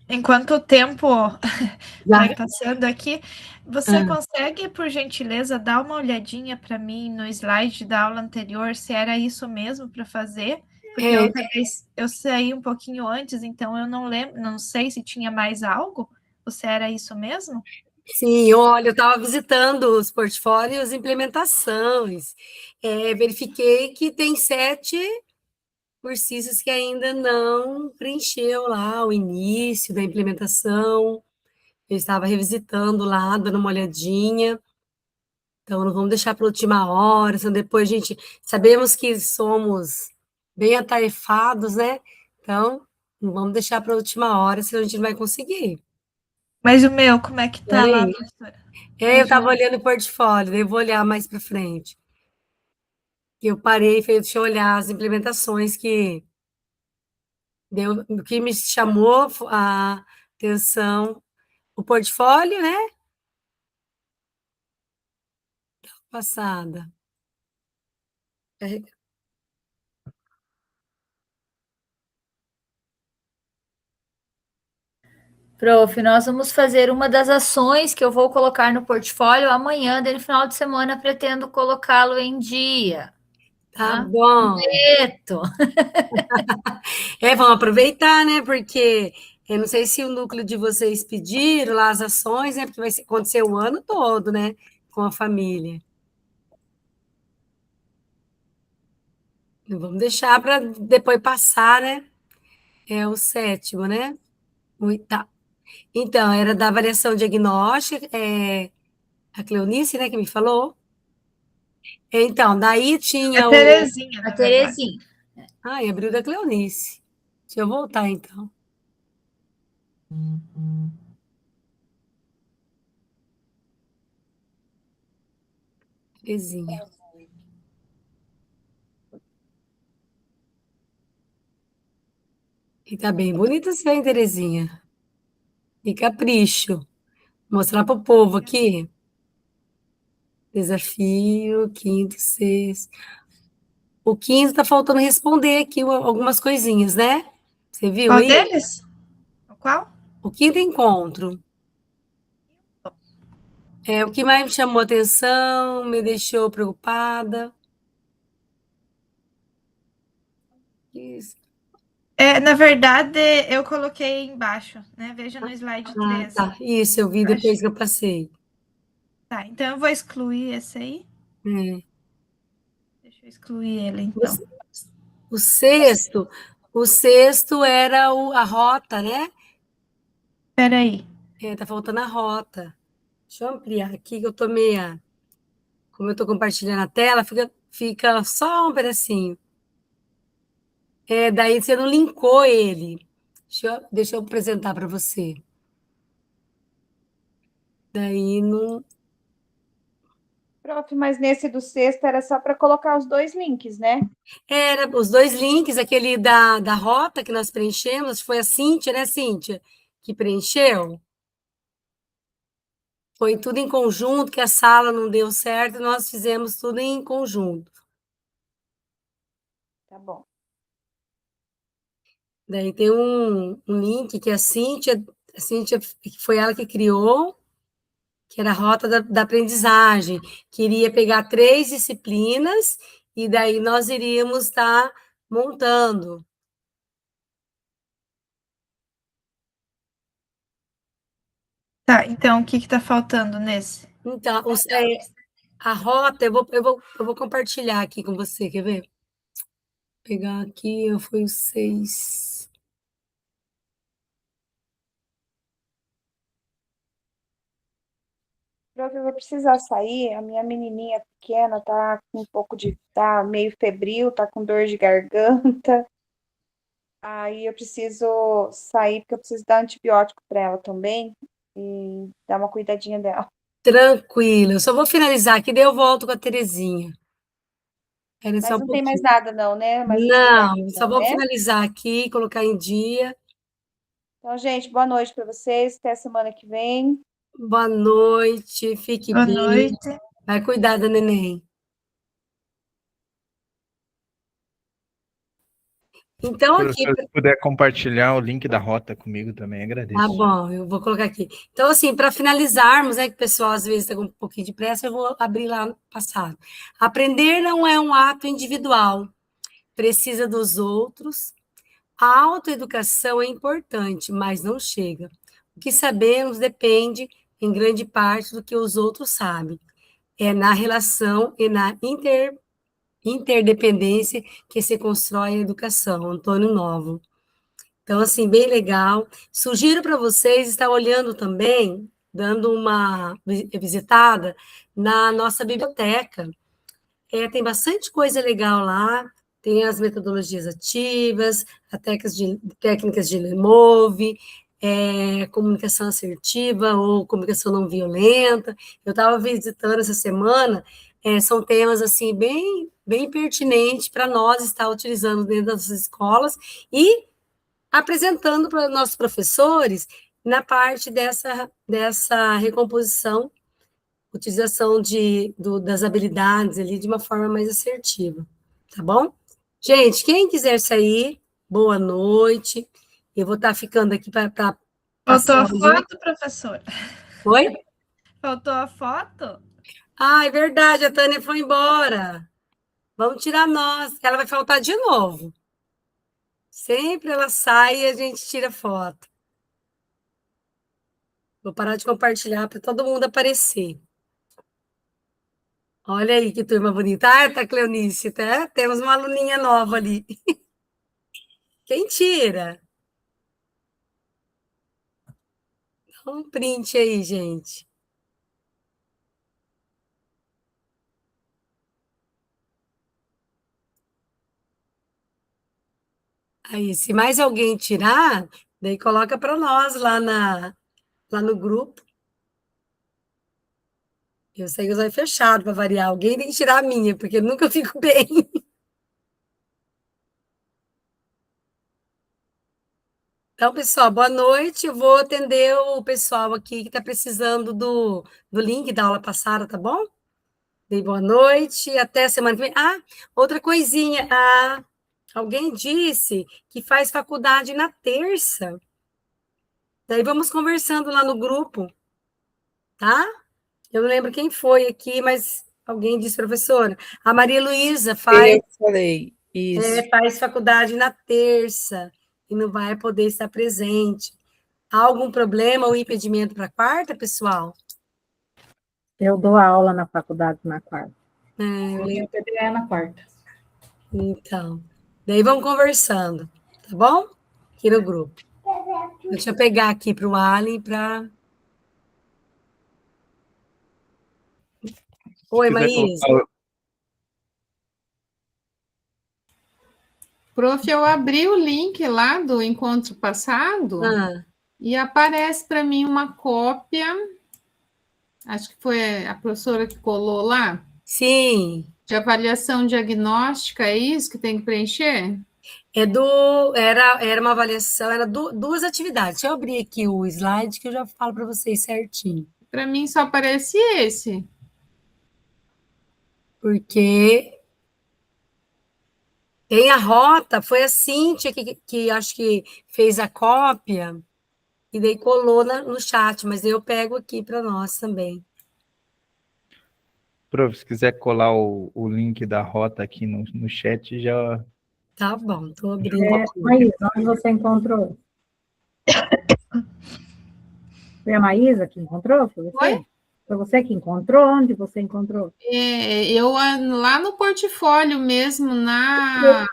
enquanto o tempo vai passando aqui, você consegue, por gentileza, dar uma olhadinha para mim no slide da aula anterior, se era isso mesmo para fazer? Porque eu saí um pouquinho antes, então eu não lembro, não sei se tinha mais algo, ou se era isso mesmo? Sim, olha, eu estava visitando os portfólios e implementações. Verifiquei que tem 7 cursistas que ainda não preencheu lá o início da implementação. Eu estava revisitando lá, dando uma olhadinha. Então, não vamos deixar para a última hora, senão depois a gente... Sabemos que somos bem atarefados, né? Então, não vamos deixar para a última hora, senão a gente não vai conseguir. Mas o meu, como é que tá lá, Peraí. professora? Eu estava olhando o portfólio, daí eu vou olhar mais para frente. Eu parei, deixa eu olhar as implementações que deu, o que me chamou a atenção, o portfólio, né? Passada. Prof, nós vamos fazer uma das ações que eu vou colocar no portfólio amanhã, no final de semana, pretendo colocá-lo em dia. Tá bom. Neto. Vamos aproveitar, né? Porque eu não sei se o núcleo de vocês pediram lá as ações, né? Porque vai acontecer o ano todo, né? Com a família. Não vamos deixar para depois passar, né? É o 7º, né? Tá. Então, era da avaliação diagnóstica, a Cleonice, né, que me falou. Então, daí tinha A Terezinha. A Terezinha. Abriu da Cleonice. Deixa eu voltar, então. Terezinha. E tá bem bonita essa, hein, Terezinha? E capricho. Mostrar para o povo aqui. Desafio, quinto, sexto. O quinto tá faltando responder aqui algumas coisinhas, né? Você viu Qual aí? deles? Qual? O quinto encontro. O que mais me chamou a atenção, me deixou preocupada. Isso. Na verdade, eu coloquei embaixo, né? Veja no slide 13. Tá. Isso, eu vi depois que eu passei. Tá, então eu vou excluir esse aí. Deixa eu excluir ele, então. O sexto era a rota, né? Espera aí. Tá faltando a rota. Deixa eu ampliar aqui, que eu tô meia... Como eu tô compartilhando a tela, fica só um pedacinho. Daí você não linkou ele. Deixa eu apresentar para você. Daí não... Prof, mas nesse do sexto era só para colocar os 2 links, né? Era os 2 links, aquele da rota que nós preenchemos, foi a Cíntia, né, Cíntia? Que preencheu. Foi tudo em conjunto, que a sala não deu certo, nós fizemos tudo em conjunto. Tá bom. Daí tem um link que a Cíntia foi ela que criou, que era a rota da aprendizagem. Queria pegar 3 disciplinas e daí nós iríamos estar montando. Tá, então o que está faltando nesse? Então, a rota, eu vou compartilhar aqui com você, quer ver? Vou pegar aqui, foi o 6. Prof, eu vou precisar sair, a minha menininha pequena tá com um pouco tá meio febril, tá com dor de garganta. Aí eu preciso sair, porque eu preciso dar antibiótico para ela também e dar uma cuidadinha dela. Tranquilo, eu só vou finalizar aqui, daí eu volto com a Terezinha. Mas não tem mais nada não, né? Não, só vou finalizar aqui, colocar em dia. Então, gente, boa noite para vocês, até semana que vem. Boa noite, fique bem. Boa noite. Vai cuidar da neném. Então, aqui... Se puder compartilhar o link da rota comigo também, agradeço. Tá bom, eu vou colocar aqui. Então, assim, para finalizarmos, que o pessoal às vezes está com um pouquinho de pressa, eu vou abrir lá no passado. Aprender não é um ato individual, precisa dos outros. A autoeducação é importante, mas não chega. O que sabemos depende, em grande parte, do que os outros sabem. É na relação e na interdependência que se constrói a educação. Antônio Novo. Então, assim, bem legal. Sugiro para vocês estar olhando também, dando uma visitada na nossa biblioteca. Tem bastante coisa legal lá, tem as metodologias ativas, as técnicas de Lemove, comunicação assertiva ou comunicação não violenta. Eu estava visitando essa semana, são temas assim bem, bem pertinentes para nós estar utilizando dentro das escolas e apresentando para nossos professores na parte dessa recomposição, utilização das habilidades ali de uma forma mais assertiva, tá bom? Gente, quem quiser sair, boa noite. Eu vou estar ficando aqui para Faltou a foto, professora? Oi? Faltou a foto? Ah, é verdade, a Tânia foi embora. Vamos tirar nós, ela vai faltar de novo. Sempre ela sai e a gente tira foto. Vou parar de compartilhar para todo mundo aparecer. Olha aí que turma bonita. Ah, tá, Cleonice, tá? Temos uma aluninha nova ali. Quem tira? Dá um print aí, gente. Aí, se mais alguém tirar, daí coloca para nós lá no grupo. Eu sei que vai fechado para variar. Alguém tem que tirar a minha, porque eu nunca fico bem. Então, pessoal, boa noite. Eu vou atender o pessoal aqui que está precisando do link da aula passada, tá bom? Dei boa noite, até semana que vem. Ah, outra coisinha. Alguém disse que faz faculdade na terça. Daí vamos conversando lá no grupo, tá? Eu não lembro quem foi aqui, mas alguém disse, professora. A Maria Luísa faz. Eu falei, isso. Faz faculdade na terça e não vai poder estar presente. Há algum problema ou impedimento para quarta, pessoal? Eu dou aula na faculdade na quarta. Eu tenho PDE na quarta. Então, daí vamos conversando, tá bom? Aqui no grupo. Deixa eu pegar aqui para o Allen para... Oi, Maísa. Prof, eu abri o link lá do encontro passado e aparece para mim uma cópia. Acho que foi a professora que colou lá. Sim. De avaliação diagnóstica, é isso que tem que preencher? Era uma avaliação, era duas atividades. Deixa eu abrir aqui o slide que eu já falo para vocês certinho. Para mim só aparece esse. Porque tem a rota, foi a Cíntia que acho que fez a cópia e daí colou no chat, mas eu pego aqui para nós também. Prof, se quiser colar o link da rota aqui no chat, já... Tá bom, estou abrindo. Maísa, onde você encontrou? Foi a Maísa que encontrou? Foi você? Oi? Foi você que encontrou? Onde você encontrou? Eu lá no portfólio mesmo, na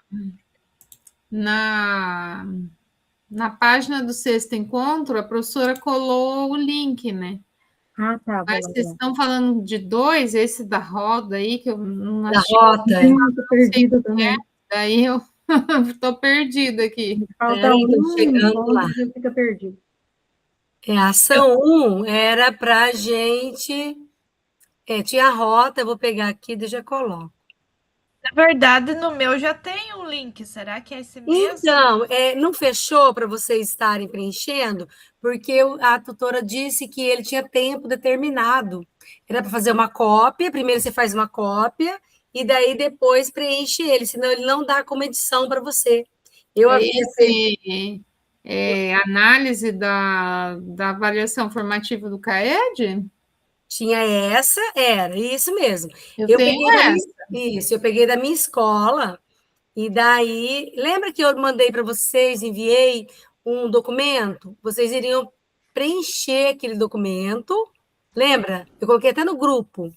página do sexto encontro, a professora colou o link, né? Ah, tá. Mas vocês estão falando de dois, esse da roda aí, que eu não achei. Da rota, Estou perdida também. Daí eu estou perdida aqui. Falta chegando lá. Fica perdido. A ação 1 era para a gente... tinha a rota, eu vou pegar aqui e já coloco. Na verdade, no meu já tem um link. Será que é esse mesmo? Então, não fechou para vocês estarem preenchendo? Porque a tutora disse que ele tinha tempo determinado. Era para fazer uma cópia, primeiro você faz uma cópia, e daí depois preenche ele, senão ele não dá como edição para você. Eu havia feito. Análise da avaliação formativa do CAED? Tinha essa, era isso mesmo. Eu Eu tenho peguei da essa. isso, eu peguei da minha escola, e daí, lembra que eu mandei para vocês, enviei um documento? Vocês iriam preencher aquele documento, lembra? Eu coloquei até no grupo.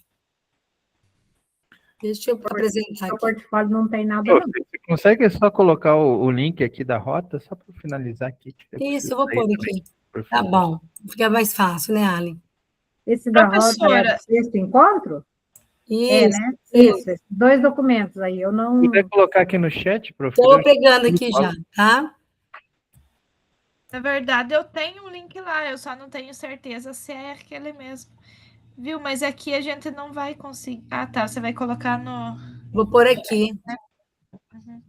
Deixa eu apresentar O aqui. portfólio não tem nada, Ô, não. você consegue só colocar o link aqui da rota, só para finalizar aqui? Que eu Isso, preciso eu vou sair pôr também, aqui. por Tá favor. bom, fica mais fácil, né, Ali? Esse da rota é Professora, do sexto encontro? Isso, Né? isso. Isso, esses 2 documentos aí, eu não... Puder colocar aqui no chat, prof. Estou pegando aqui já, tá? na verdade, eu tenho um link lá, eu só não tenho certeza se é aquele mesmo. Viu? Mas aqui a gente não vai conseguir. Ah, tá. Você vai colocar no. Vou pôr aqui. Uhum.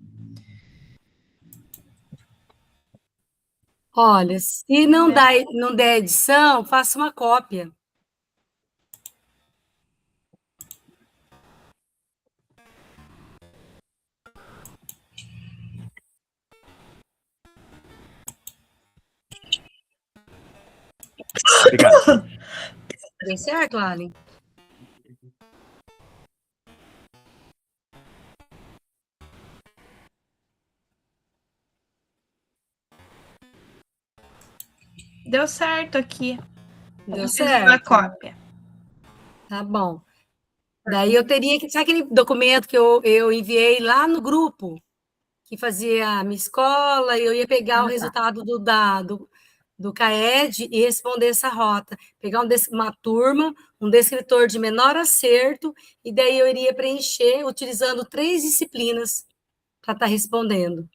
Olha, se não der edição, faça uma cópia. Obrigado. Deu certo, Ali? Deu certo aqui. Deu Eu fiz uma certo. cópia. Tá bom. Daí eu teria que... Sabe aquele documento que eu enviei lá no grupo? Que fazia a minha escola, e eu ia pegar o resultado do CAED e responder essa rota. Pegar uma turma, um descritor de menor acerto, e daí eu iria preencher utilizando 3 disciplinas para estar respondendo.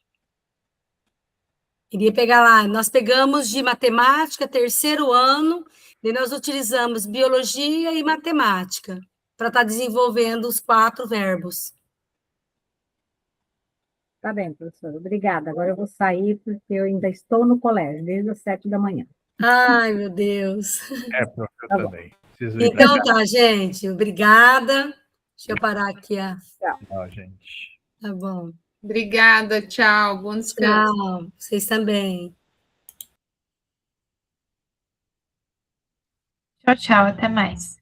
Iria pegar lá, nós pegamos de matemática, 3º ano, e nós utilizamos biologia e matemática para estar desenvolvendo os 4 verbos. Tá bem, professora, obrigada. Agora eu vou sair, porque eu ainda estou no colégio, desde as 7 da manhã. Ai, meu Deus. Prof, eu Tá bom. também. Preciso ir Então pra tá, gente. Obrigada. Deixa eu parar aqui. Tchau, gente. Tá bom. Obrigada, tchau. Bom descanso. Tchau. Vocês também. Tchau, tchau. Até mais.